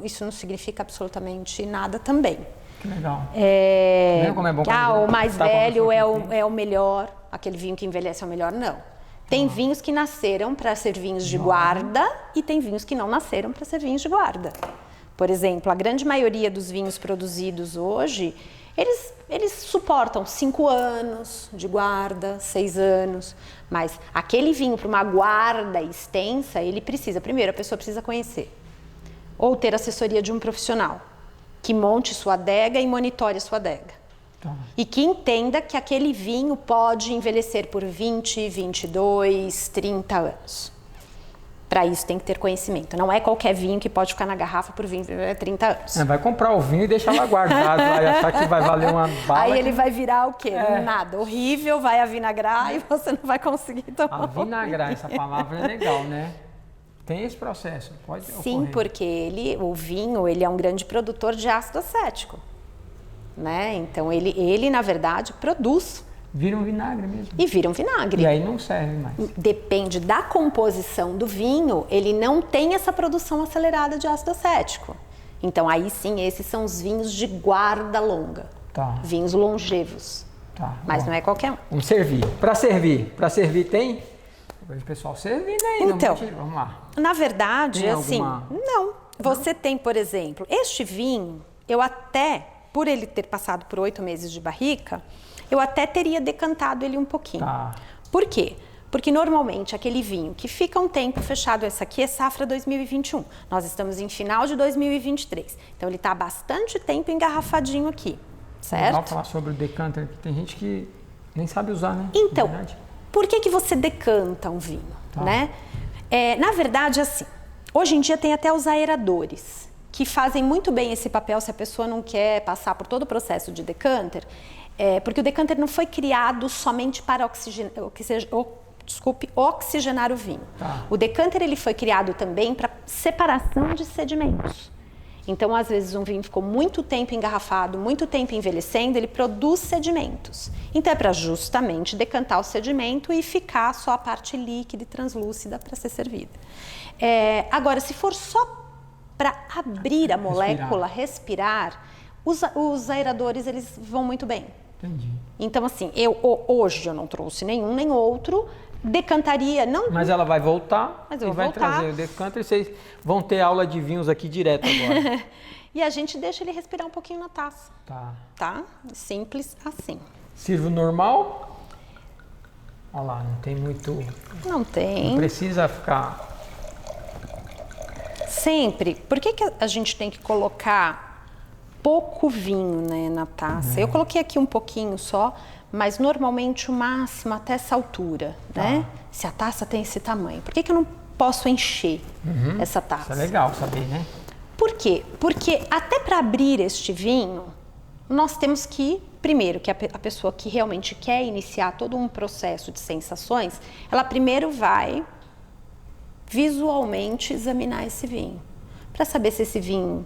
Isso não significa absolutamente nada também. Que legal. É... Vendo como é bom quando o mais tá bom na velho sua é comida. o melhor, aquele vinho que envelhece é o melhor, não. Tem vinhos que nasceram para ser vinhos de guarda e tem vinhos que não nasceram para ser vinhos de guarda. Por exemplo, a grande maioria dos vinhos produzidos hoje, eles suportam 5 anos de guarda, 6 anos, mas aquele vinho para uma guarda extensa, ele precisa, primeiro, a pessoa precisa conhecer ou ter assessoria de um profissional que monte sua adega e monitore sua adega. Tá. E que entenda que aquele vinho pode envelhecer por 20, 22, 30 anos. Para isso tem que ter conhecimento. Não é qualquer vinho que pode ficar na garrafa por 20, 30 anos. Vai comprar o vinho e deixar lá guardado lá, e achar que vai valer uma bala. Aí que- ele vai virar o quê? Nada. Horrível, vai avinagrar e você não vai conseguir tomar. Avinagrar, essa palavra é legal, né? Tem esse processo, pode Sim, ocorrer. porque o vinho, ele é um grande produtor de ácido acético, né? Então ele na verdade produz Vira um vinagre mesmo. e vira um vinagre. E aí não serve mais. Depende da composição do vinho, ele não tem essa produção acelerada de ácido acético. Então aí sim, esses são os vinhos de guarda longa, vinhos longevos. Mas não é qualquer um. Vamos servir. Para servir tem? Eu vejo o pessoal servindo aí. Então, vamos lá. Na verdade, tem assim, alguma... não. Você tem, por exemplo, este vinho, eu até, por ele ter passado por 8 meses de barrica, eu até teria decantado ele um pouquinho. Por quê? Porque normalmente aquele vinho que fica um tempo fechado, essa aqui é safra 2021, nós estamos em final de 2023, então ele está há bastante tempo engarrafadinho aqui, certo? Legal falar sobre o decanter, que tem gente que nem sabe usar, né? Então, por que você decanta um vinho, né? Na verdade, assim, hoje em dia tem até os aeradores, que fazem muito bem esse papel se a pessoa não quer passar por todo o processo de decanter, porque o decanter não foi criado somente para oxigenar o vinho. O decanter ele foi criado também para separação de sedimentos. Então, às vezes, um vinho ficou muito tempo engarrafado, muito tempo envelhecendo, ele produz sedimentos. Então, é para justamente decantar o sedimento e ficar só a parte líquida e translúcida para ser servida. Agora, se for só para abrir a molécula, respirar, os aeradores eles vão muito bem. Entendi. Então, assim, hoje eu não trouxe nenhum nem outro, decantaria, não... Mas ela vai voltar e vai trazer o decanter e vocês vão ter aula de vinhos aqui direto agora. E a gente deixa ele respirar um pouquinho na taça. Tá? Simples assim. Sirvo normal? Olha lá, não tem muito... Não tem. Não precisa ficar... Sempre. Por que a gente tem que colocar pouco vinho, né, na taça? Eu coloquei aqui um pouquinho só, mas normalmente o máximo até essa altura, né? Se a taça tem esse tamanho. Por que eu não posso encher essa taça? Isso é legal saber, né? Por quê? Porque até para abrir este vinho, nós temos que, primeiro, que a pessoa que realmente quer iniciar todo um processo de sensações, ela primeiro vai visualmente examinar esse vinho, para saber se esse vinho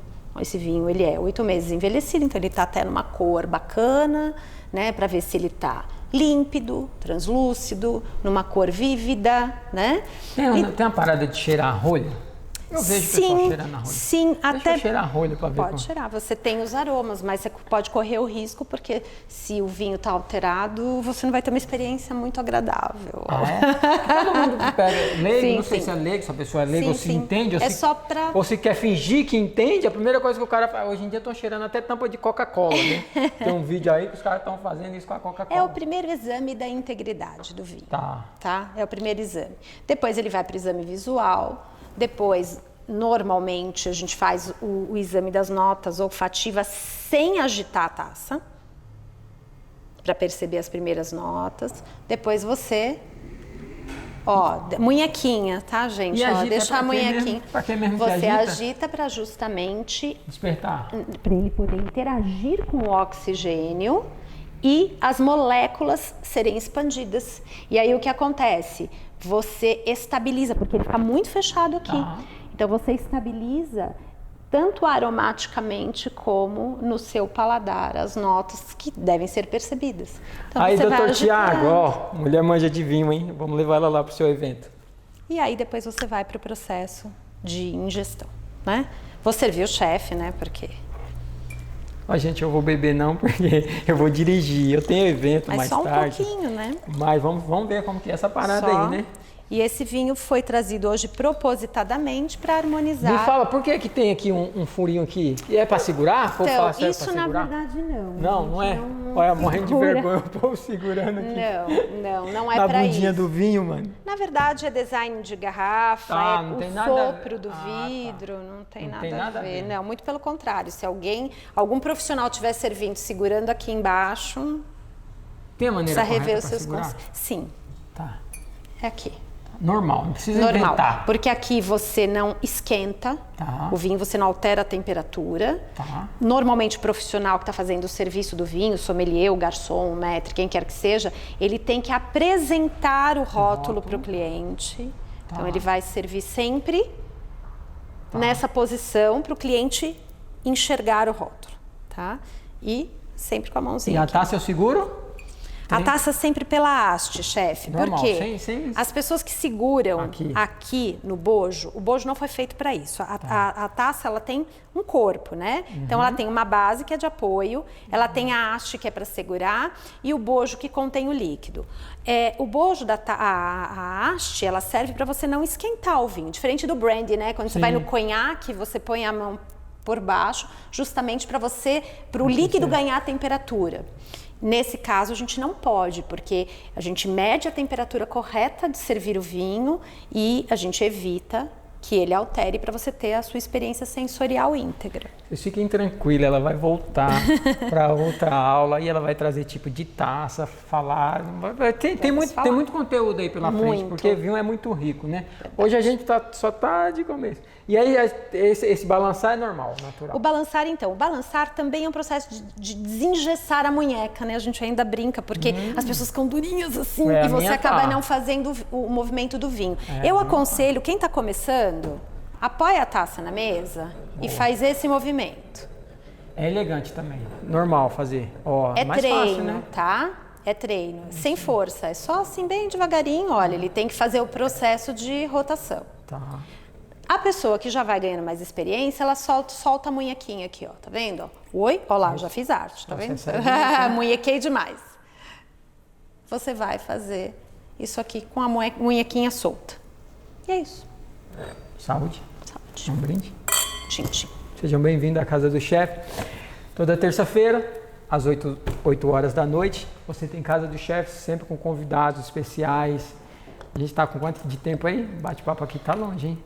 ele é 8 meses envelhecido, então ele está até numa cor bacana, né, para ver se ele está límpido, translúcido, numa cor vívida, né? Tem uma parada de cheirar a rolha? Eu vejo o pessoal cheirando a rolha. Sim, Deixa eu cheirar a rolha para ver. Pode cheirar, você tem os aromas, mas você pode correr o risco, porque se o vinho está alterado, você não vai ter uma experiência muito agradável. Todo mundo que pega leigo, não sei se é leigo, se a pessoa é leiga ou se entende, ou se quer fingir que entende, a primeira coisa que o cara faz, hoje em dia estão cheirando até tampa de Coca-Cola, né? Tem um vídeo aí que os caras estão fazendo isso com a Coca-Cola. É o primeiro exame da integridade do vinho. Tá? É o primeiro exame. Depois ele vai para o exame visual. Depois, normalmente, a gente faz o exame das notas olfativas sem agitar a taça, para perceber as primeiras notas. Depois você, munhequinha, tá, gente? Deixa a munhequinha. Para que mesmo você agita para justamente despertar, para ele poder interagir com o oxigênio e as moléculas serem expandidas. E aí o que acontece? Você estabiliza, porque ele fica muito fechado aqui. Então você estabiliza tanto aromaticamente como no seu paladar as notas que devem ser percebidas. Então, aí, doutor Tiago, mulher manja de vinho, hein? Vamos levar ela lá para o seu evento. E aí depois você vai para o processo de ingestão, né? Vou servir o chefe, né? Porque... gente, eu vou beber não, porque eu vou dirigir, eu tenho evento mais tarde. Mas só um pouquinho, né? Mas vamos ver como que é essa parada aí, né? E esse vinho foi trazido hoje propositadamente para harmonizar. Me fala, por que tem aqui um furinho aqui? É para segurar? Então, isso na verdade não. Não é? Olha, morrendo de vergonha o povo segurando aqui. Não é para isso. Na bundinha do vinho, mano. Na verdade é design de garrafa, o sopro do vidro, não tem nada a ver. Não, muito pelo contrário. Se algum profissional estiver servindo, segurando aqui embaixo, tem a maneira precisa rever os seus conceitos. Sim. Tá. É aqui. Normal, não precisa inventar. Porque aqui você não esquenta o vinho, você não altera a temperatura. Normalmente o profissional que está fazendo o serviço do vinho, sommelier, o garçom, o maître, quem quer que seja, ele tem que apresentar o rótulo para o cliente. Então ele vai servir sempre nessa posição para o cliente enxergar o rótulo, tá? E sempre com a mãozinha. E a taça eu seguro? A taça sempre pela haste, chefe. Por Normal, quê? sem... As pessoas que seguram aqui no bojo, o bojo não foi feito para isso. A taça, ela tem um corpo, né? Então, ela tem uma base que é de apoio, ela tem a haste que é para segurar e o bojo que contém o líquido. O bojo, a haste, ela serve para você não esquentar o vinho. Diferente do brandy, né? Quando você vai no conhaque, você põe a mão por baixo, justamente para o líquido ganhar a temperatura. Nesse caso, a gente não pode, porque a gente mede a temperatura correta de servir o vinho e a gente evita que ele altere para você ter a sua experiência sensorial íntegra. Vocês fiquem tranquilos, ela vai voltar para outra aula e ela vai trazer tipo de taça, falar. Tem muito conteúdo aí pela frente, porque vinho é muito rico, né? Hoje a gente só tá de começo. E aí esse balançar é normal, natural. O balançar também é um processo de desengessar a munheca, né? A gente ainda brinca, porque as pessoas ficam durinhas assim e você acaba não fazendo o movimento do vinho. Eu aconselho, quem está começando, apoia a taça na mesa e faz esse movimento. É elegante também, normal fazer. É mais treino, fácil, né? tá? É treino, sem força, é só assim bem devagarinho, olha, ele tem que fazer o processo de rotação. Tá. A pessoa que já vai ganhando mais experiência, ela solta a munhequinha aqui, ó, tá vendo? Oi, ó lá, já fiz arte, tá vendo? Munhequei demais. Você vai fazer isso aqui com a munhequinha solta. E é isso. Saúde. Saúde. Um brinde. Tchim, tchim. Sejam bem-vindos à Casa do Chefe. Toda terça-feira, às 8 horas da noite, você tem Casa do Chefe, sempre com convidados especiais. A gente está com quanto de tempo aí? O bate-papo aqui tá longe, hein?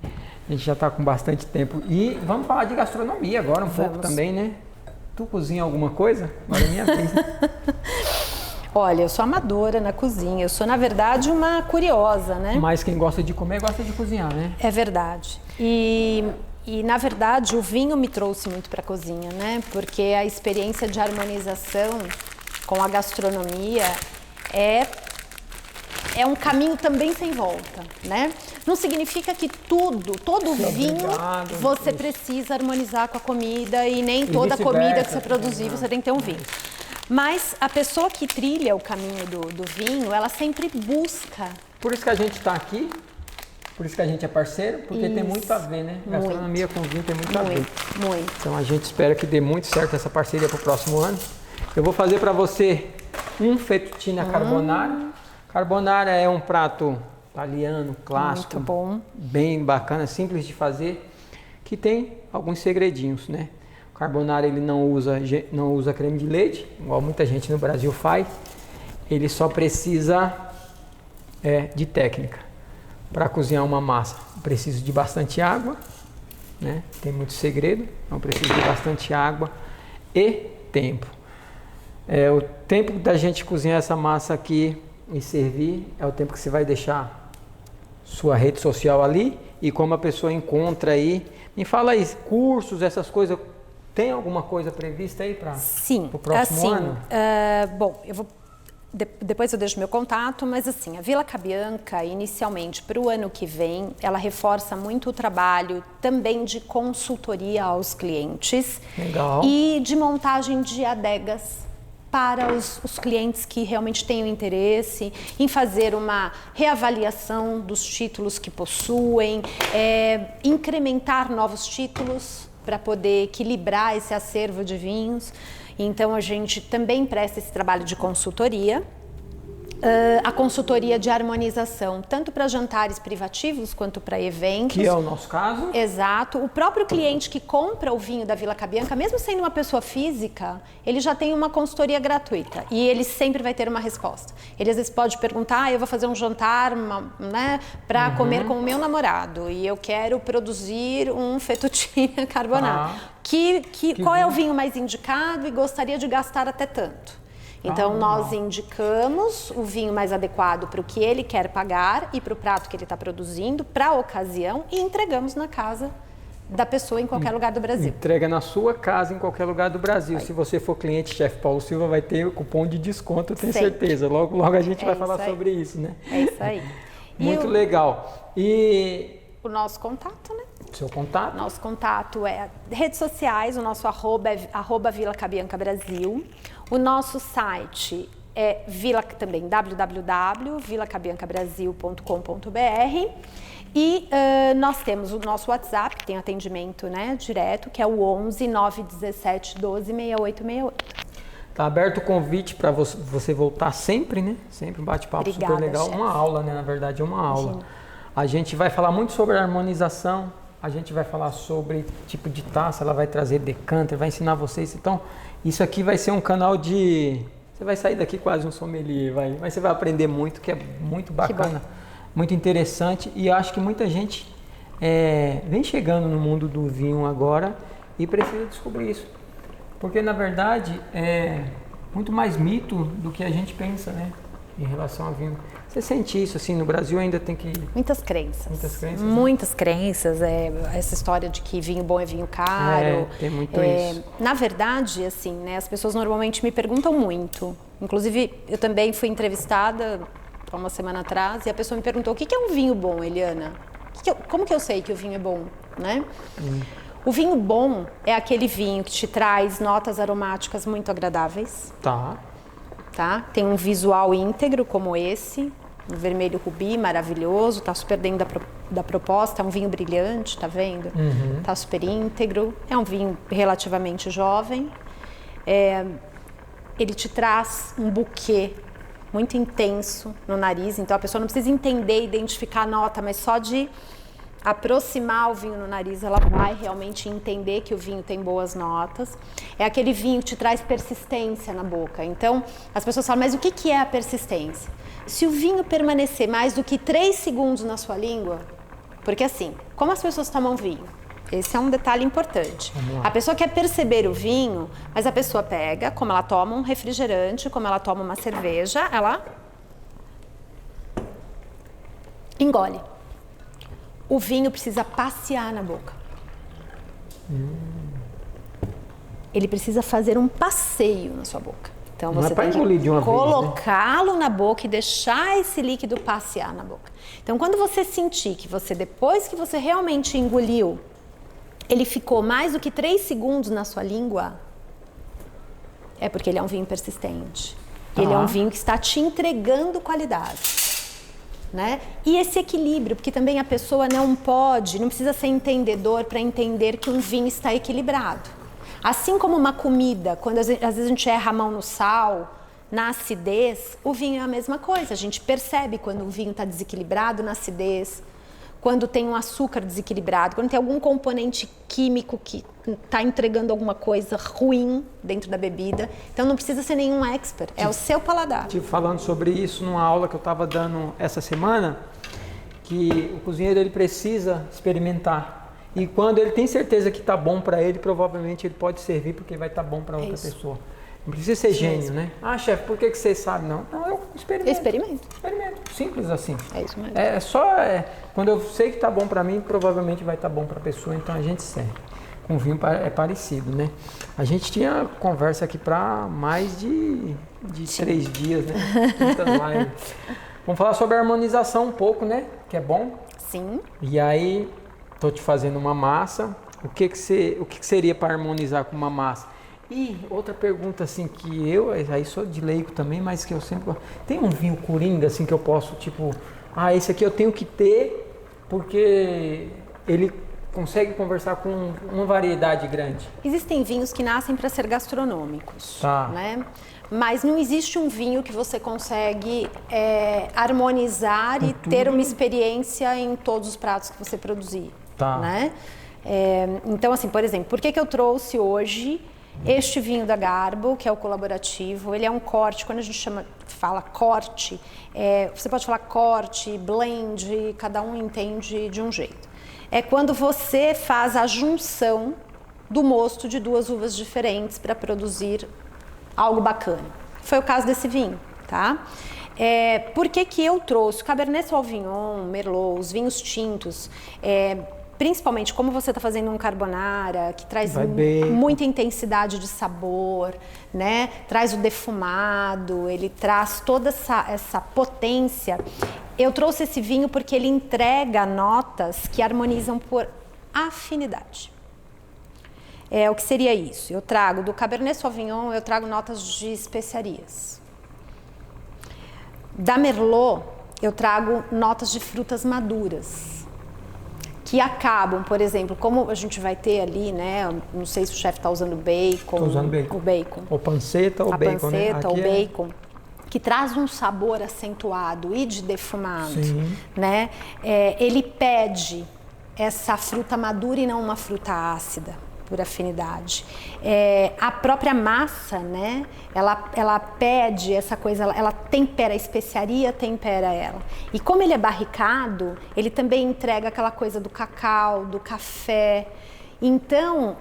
A gente já está com bastante tempo. E vamos falar de gastronomia agora pouco também, né? Tu cozinha alguma coisa? Agora é minha vez, né? Olha, eu sou amadora na cozinha. Eu sou, na verdade, uma curiosa, né? Mas quem gosta de comer, gosta de cozinhar, né? É verdade. E na verdade, o vinho me trouxe muito para a cozinha, né? Porque a experiência de harmonização com a gastronomia é um caminho também sem volta, né? Não significa que todo vinho você precisa harmonizar com a comida e nem toda comida que você produzir você tem que ter um vinho. Mas a pessoa que trilha o caminho do vinho, ela sempre busca. Por isso que a gente está aqui, por isso que a gente é parceiro, porque tem muito a ver, né? Gastronomia com vinho tem muito a ver. Muito. Então a gente espera que dê muito certo essa parceria para o próximo ano. Eu vou fazer para você um fettuccine carbonara. Carbonara é um prato italiano, clássico, muito bom, bem bacana, simples de fazer, que tem alguns segredinhos, né? O carbonara ele não usa creme de leite, igual muita gente no Brasil faz. Ele só precisa de técnica. Para cozinhar uma massa, preciso de bastante água, né? Tem muito segredo, então preciso de bastante água e tempo. O tempo da gente cozinhar essa massa aqui e servir é o tempo que você vai deixar sua rede social ali e como a pessoa encontra aí. Me fala aí, cursos, essas coisas, tem alguma coisa prevista aí para o próximo ano? Bom, depois eu deixo meu contato, mas assim, a Vila Cabianca, inicialmente para o ano que vem, ela reforça muito o trabalho também de consultoria aos clientes. Legal. E de montagem de adegas para os clientes que realmente tenham interesse em fazer uma reavaliação dos títulos que possuem, incrementar novos títulos para poder equilibrar esse acervo de vinhos. Então a gente também presta esse trabalho de consultoria. A consultoria de harmonização, tanto para jantares privativos quanto para eventos. Que é o nosso caso. Exato. O próprio cliente que compra o vinho da Vila Cabianca, mesmo sendo uma pessoa física, ele já tem uma consultoria gratuita e ele sempre vai ter uma resposta. Ele às vezes pode perguntar, eu vou fazer um jantar, né, para comer com o meu namorado e eu quero produzir um fettuccine carbonara. Qual é o vinho mais indicado e gostaria de gastar até tanto? Então, nós indicamos o vinho mais adequado para o que ele quer pagar e para o prato que ele está produzindo, para a ocasião, e entregamos na casa da pessoa em qualquer lugar do Brasil. Entrega na sua casa em qualquer lugar do Brasil. Se você for cliente Chefe Paulo Silva, vai ter o cupom de desconto, eu tenho certeza. Logo a gente vai falar sobre isso, né? É isso aí. Muito legal. E o nosso contato, né? Seu contato? Nosso contato é redes sociais, o nosso arroba é @Vila Cabianca Brasil. O nosso site é também www.vilacabiancabrasil.com.br. E nós temos o nosso WhatsApp, que tem atendimento, né, direto, que é o 11 917 12 6868. Tá aberto o convite para você voltar sempre, né? Sempre um bate-papo super legal. Chefe. Uma aula, né? Na verdade, é uma aula. Imagina. A gente vai falar muito sobre harmonização, a gente vai falar sobre tipo de taça, ela vai trazer decanter, vai ensinar vocês. Então, isso aqui vai ser um canal de... Você vai sair daqui quase um sommelier, mas você vai aprender muito, que é muito bacana, muito interessante. E acho que muita gente vem chegando no mundo do vinho agora e precisa descobrir isso. Porque, na verdade, é muito mais mito do que a gente pensa, né? Em relação ao vinho. Você sente isso, assim, no Brasil ainda tem que... Muitas crenças. Muitas crenças. Muitas crenças. Essa história de que vinho bom é vinho caro. Tem muito isso. Na verdade, assim, né? As pessoas normalmente me perguntam muito. Inclusive, eu também fui entrevistada há uma semana atrás e a pessoa me perguntou: o que é um vinho bom, Eliana? Como que eu sei que o vinho é bom, né? O vinho bom é aquele vinho que te traz notas aromáticas muito agradáveis. Tá. Tem um visual íntegro como esse, um vermelho rubi maravilhoso, tá super dentro da proposta, é um vinho brilhante, tá vendo? Tá super íntegro, é um vinho relativamente jovem. Ele te traz um buquê muito intenso no nariz, então a pessoa não precisa entender, identificar a nota, mas só de aproximar o vinho no nariz, ela vai realmente entender que o vinho tem boas notas. É aquele vinho que te traz persistência na boca. Então, as pessoas falam, mas o que é a persistência? Se o vinho permanecer mais do que 3 segundos na sua língua, porque assim, como as pessoas tomam vinho? Esse é um detalhe importante. A pessoa quer perceber o vinho, mas a pessoa pega, como ela toma um refrigerante, como ela toma uma cerveja, ela engole. O vinho precisa passear na boca. Ele precisa fazer um passeio na sua boca. Então você tem que colocá-lo na boca e deixar esse líquido passear na boca. Então quando você sentir que depois que você realmente engoliu, ele ficou mais do que 3 segundos na sua língua, é porque ele é um vinho persistente. Ele é um vinho que está te entregando qualidade. Né? E esse equilíbrio, porque também a pessoa não precisa ser entendedor para entender que um vinho está equilibrado. Assim como uma comida, quando às vezes a gente erra a mão no sal, na acidez, o vinho é a mesma coisa. A gente percebe quando o vinho está desequilibrado na acidez, quando tem um açúcar desequilibrado, quando tem algum componente químico que está entregando alguma coisa ruim dentro da bebida. Então não precisa ser nenhum expert, é o seu paladar. Estive falando sobre isso numa aula que eu estava dando essa semana, que o cozinheiro ele precisa experimentar. E quando ele tem certeza que está bom para ele, provavelmente ele pode servir porque vai estar bom para outra pessoa. Não precisa ser gênio, né? Ah, chefe, por que você sabe? Não, eu experimento. Experimento. Simples assim. É isso mesmo. Quando eu sei que tá bom para mim, provavelmente vai estar bom para a pessoa, então a gente serve. Com vinho é parecido, né? A gente tinha conversa aqui para mais de 3 dias, né? Muitas lives. Vamos falar sobre a harmonização um pouco, né? Que é bom. Sim. E aí, tô te fazendo uma massa. O que seria para harmonizar com uma massa? E outra pergunta assim que eu aí sou de leigo também, mas que eu sempre tem um vinho coringa assim que eu posso esse aqui eu tenho que ter porque ele consegue conversar com uma variedade grande. Existem vinhos que nascem para ser gastronômicos, tá, né? Mas não existe um vinho que você consegue harmonizar e ter uma experiência em todos os pratos que você produzir, tá, né? Então assim, por exemplo, por que eu trouxe hoje este vinho da Garbo, que é o colaborativo? Ele é um corte. Quando a gente fala corte, você pode falar corte, blend, cada um entende de um jeito. É quando você faz a junção do mosto de 2 uvas diferentes para produzir algo bacana. Foi o caso desse vinho, tá? Por que eu trouxe Cabernet Sauvignon, Merlot, os vinhos tintos? Principalmente como você está fazendo um carbonara, que traz muita intensidade de sabor, né? Traz o defumado, ele traz toda essa potência. Eu trouxe esse vinho porque ele entrega notas que harmonizam por afinidade. O que seria isso? Eu trago do Cabernet Sauvignon, eu trago notas de especiarias. Da Merlot, eu trago notas de frutas maduras, que acabam, por exemplo, como a gente vai ter ali, né? Não sei se o chefe está usando bacon. Estou usando bacon. O bacon. Ou panceta ou a bacon, né? panceta, o bacon. Que traz um sabor acentuado e de defumado, Sim. né? Ele pede essa fruta madura e não uma fruta ácida, por afinidade. A própria massa, né? Ela pede essa coisa, ela tempera, a especiaria tempera ela. E como ele é barricado, ele também entrega aquela coisa do cacau, do café. Então,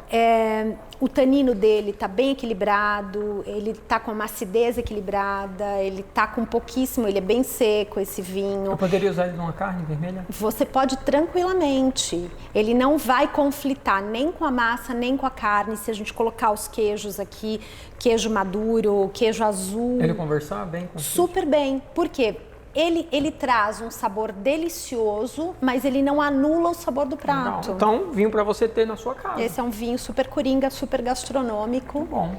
o tanino dele está bem equilibrado, ele está com uma acidez equilibrada, ele está com pouquíssimo, ele é bem seco esse vinho. Eu poderia usar ele numa carne vermelha? Você pode tranquilamente. Ele não vai conflitar nem com a massa, nem com a carne. Se a gente colocar os queijos aqui, queijo maduro, queijo azul. Ele conversar bem com super bem. Por quê? Ele traz um sabor delicioso, mas ele não anula o sabor do prato. Então, vinho para você ter na sua casa. Esse é um vinho super coringa, super gastronômico. Bom.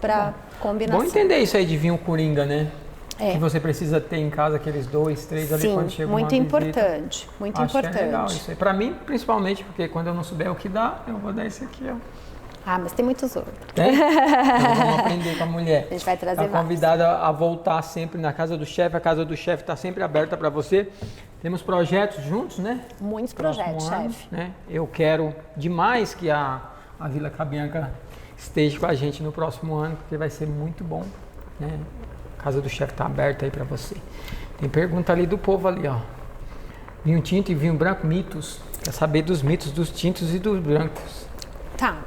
Para combinação. Bom entender isso aí de vinho coringa, né? Que você precisa ter em casa aqueles 2, 3 ali quando chega uma visita. Muito importante, muito importante. Que é legal isso aí. Para mim, principalmente, porque quando eu não souber o que dá, eu vou dar esse aqui, ó. Ah, mas tem muitos outros. Tem? Então vamos aprender com a mulher. A gente vai trazer Está convidada a voltar sempre na casa do chefe. A casa do chefe está sempre aberta para você. Temos projetos juntos, né? Muitos projetos, chefe. Né? Eu quero demais que a Vila Cabianca esteja com a gente no próximo ano, porque vai ser muito bom, né? A casa do chefe está aberta aí para você. Tem pergunta ali do povo ali, ó. Vinho tinto e vinho branco, mitos. Quer saber dos mitos dos tintos e dos brancos. Tá.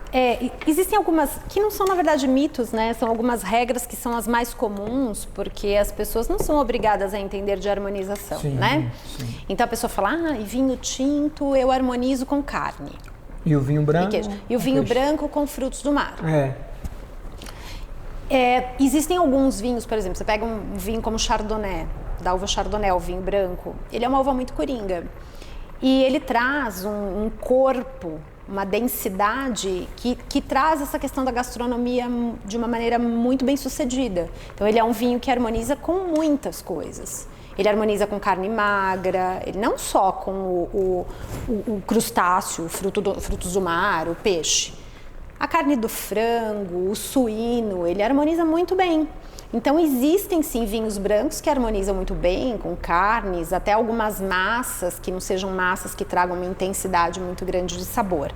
Existem algumas que não são, na verdade, mitos, né? São algumas regras que são as mais comuns, porque as pessoas não são obrigadas a entender de harmonização, né? Sim. Então a pessoa fala, e vinho tinto eu harmonizo com carne. E o vinho branco? E o vinho branco com frutos do mar. É. Existem alguns vinhos, por exemplo, você pega um vinho como Chardonnay, da uva Chardonnay, o vinho branco. Ele é uma uva muito coringa. E ele traz um corpo, uma densidade que traz essa questão da gastronomia de uma maneira muito bem sucedida. Então ele é um vinho que harmoniza com muitas coisas. Ele harmoniza com carne magra, ele não só com o crustáceo, frutos do mar, o peixe. A carne do frango, o suíno, ele harmoniza muito bem. Então existem sim vinhos brancos que harmonizam muito bem com carnes, até algumas massas que não sejam massas que tragam uma intensidade muito grande de sabor.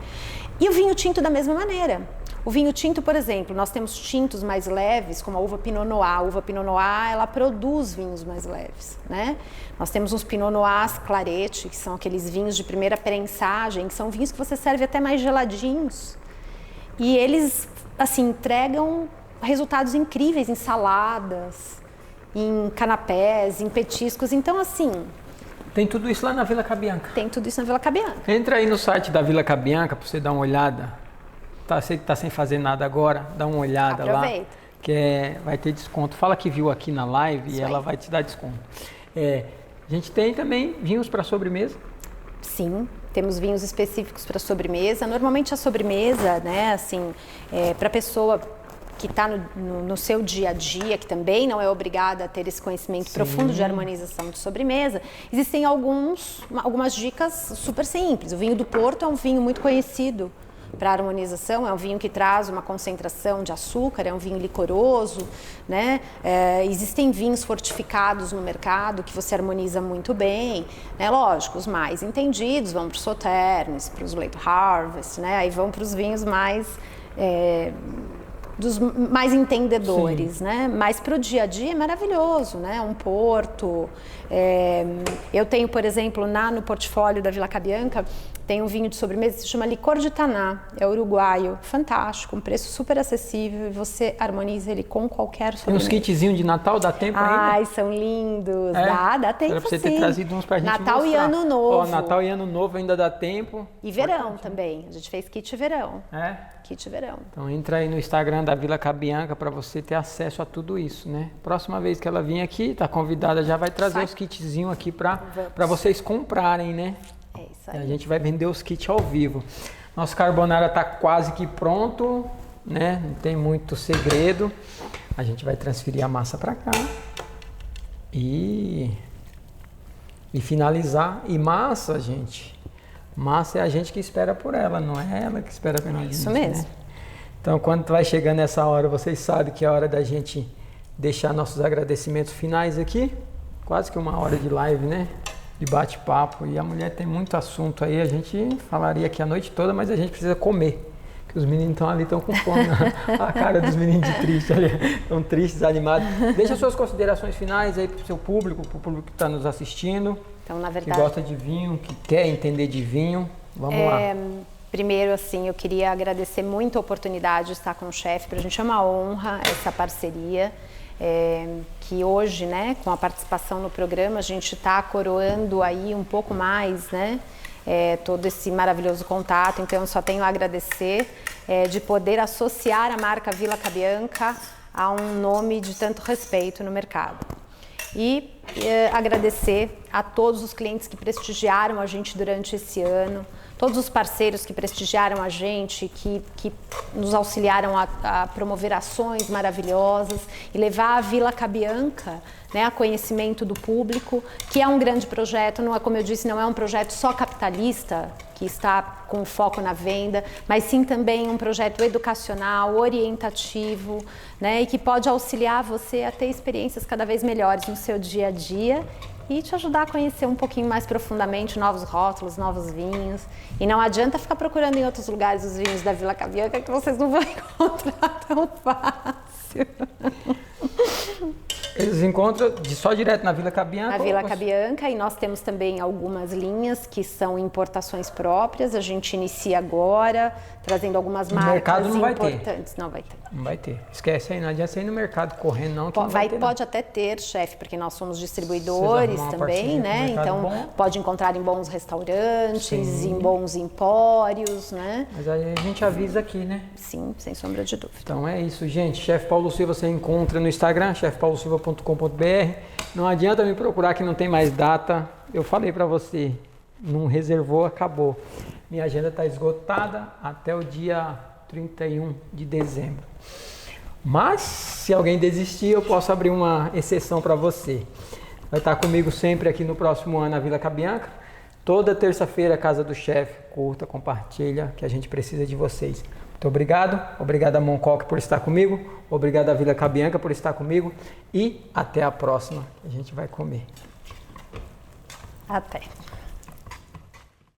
E o vinho tinto da mesma maneira. O vinho tinto, por exemplo, nós temos tintos mais leves, como a uva Pinot Noir. A uva Pinot Noir, ela produz vinhos mais leves, né? Nós temos uns Pinot Noirs Clarete, que são aqueles vinhos de primeira prensagem, que são vinhos que você serve até mais geladinhos. E eles, assim, entregam resultados incríveis em saladas, em canapés, em petiscos. Então, assim... Tem tudo isso lá na Vila Cabianca? Tem tudo isso na Vila Cabianca. Entra aí no site da Vila Cabianca para você dar uma olhada. Sei que tá sem fazer nada agora, dá uma olhada. Aproveita. Lá. Que vai ter desconto. Fala que viu aqui na live isso e ela vai te dar desconto. A gente tem também vinhos para sobremesa? Sim. Temos vinhos específicos para sobremesa. Normalmente a sobremesa, né, assim, para a pessoa que está no seu dia a dia, que também não é obrigada a ter esse conhecimento profundo de harmonização de sobremesa, existem algumas dicas super simples. O vinho do Porto é um vinho muito conhecido para harmonização, é um vinho que traz uma concentração de açúcar, é um vinho licoroso, né? Existem vinhos fortificados no mercado que você harmoniza muito bem, né? Lógico, os mais entendidos vão para os Sauternes, para os Late Harvest, né? Aí vão para os vinhos mais dos mais entendedores, né? Mas para o dia a dia é maravilhoso, né? Um Porto. Eu tenho, por exemplo, no portfólio da Vila Cabianca, tem um vinho de sobremesa que se chama Licor de Taná, é uruguaio, fantástico, um preço super acessível e você harmoniza ele com qualquer sobremesa. Tem uns kitzinhos de Natal, dá tempo ainda? Ai, são lindos, dá tempo sim. Era pra você ter trazido uns pra gente Natal mostrar. E Ano Novo. Natal e Ano Novo ainda dá tempo. E verão também, a gente fez kit verão. Kit verão. Então entra aí no Instagram da Vila Cabianca para você ter acesso a tudo isso, né? Próxima vez que ela vir aqui, tá convidada, já vai trazer os kitzinhos aqui para vocês comprarem, né? É isso aí. A gente vai vender os kits ao vivo. Nosso carbonara tá quase que pronto, né? Não tem muito segredo. A gente vai transferir a massa para cá. E finalizar. E massa, gente. Massa é a gente que espera por ela, não é ela que espera pela gente. Isso mesmo. Né? Então, quando vai chegando essa hora, vocês sabem que é a hora da gente deixar nossos agradecimentos finais aqui. Quase que uma hora de live, né? De bate-papo. E a mulher tem muito assunto aí. A gente falaria aqui a noite toda, mas a gente precisa comer. Que os meninos estão ali, estão com fome. A cara dos meninos de triste ali. Estão tristes, animados. Deixa suas considerações finais aí para o seu público, para o público que está nos assistindo. Então, na verdade, que gosta de vinho, que quer entender de vinho. Vamos lá. Primeiro, assim, eu queria agradecer muito a oportunidade de estar com o chefe. Para a gente é uma honra essa parceria. Que hoje, né, com a participação no programa, a gente está coroando aí um pouco mais, né, todo esse maravilhoso contato. Então, eu só tenho a agradecer de poder associar a marca Villa Cabianca a um nome de tanto respeito no mercado. E agradecer a todos os clientes que prestigiaram a gente durante esse ano, todos os parceiros que prestigiaram a gente, que nos auxiliaram a promover ações maravilhosas e levar a Villa Cabianca, né, a conhecimento do público, que é um grande projeto, não é, como eu disse, não é um projeto só capitalista, que está com foco na venda, mas sim também um projeto educacional, orientativo, né, e que pode auxiliar você a ter experiências cada vez melhores no seu dia a dia e te ajudar a conhecer um pouquinho mais profundamente novos rótulos, novos vinhos. E não adianta ficar procurando em outros lugares os vinhos da Villa Cabianca, que vocês não vão encontrar tão fácil. Eles encontram só direto na Villa Cabianca? Na Villa Cabianca, e nós temos também algumas linhas que são importações próprias. A gente inicia agora, trazendo algumas marcas não vai importantes. Não vai ter. Não vai ter. Esquece aí, não adianta você ir no mercado correndo, não. Que não vai ter, pode até ter, chefe, porque nós somos distribuidores também, né? Então, pode encontrar em bons restaurantes, em bons empórios, né? Mas aí a gente avisa aqui, né? Sim, sem sombra de dúvida. Então é isso, gente. Chefe Paulo Silva você encontra no Instagram, chefepaulosilva.com.br. Não adianta me procurar que não tem mais data. Eu falei para você, não reservou, acabou. Minha agenda está esgotada até o dia 31 de dezembro. Mas, se alguém desistir, eu posso abrir uma exceção para você. Vai estar comigo sempre aqui no próximo ano na Villa Cabianca. Toda terça-feira, Casa do Chefe. Curta, compartilha, que a gente precisa de vocês. Muito obrigado. Obrigado a Moncoque por estar comigo. Obrigado a Villa Cabianca por estar comigo. E até a próxima. A gente vai comer. Até.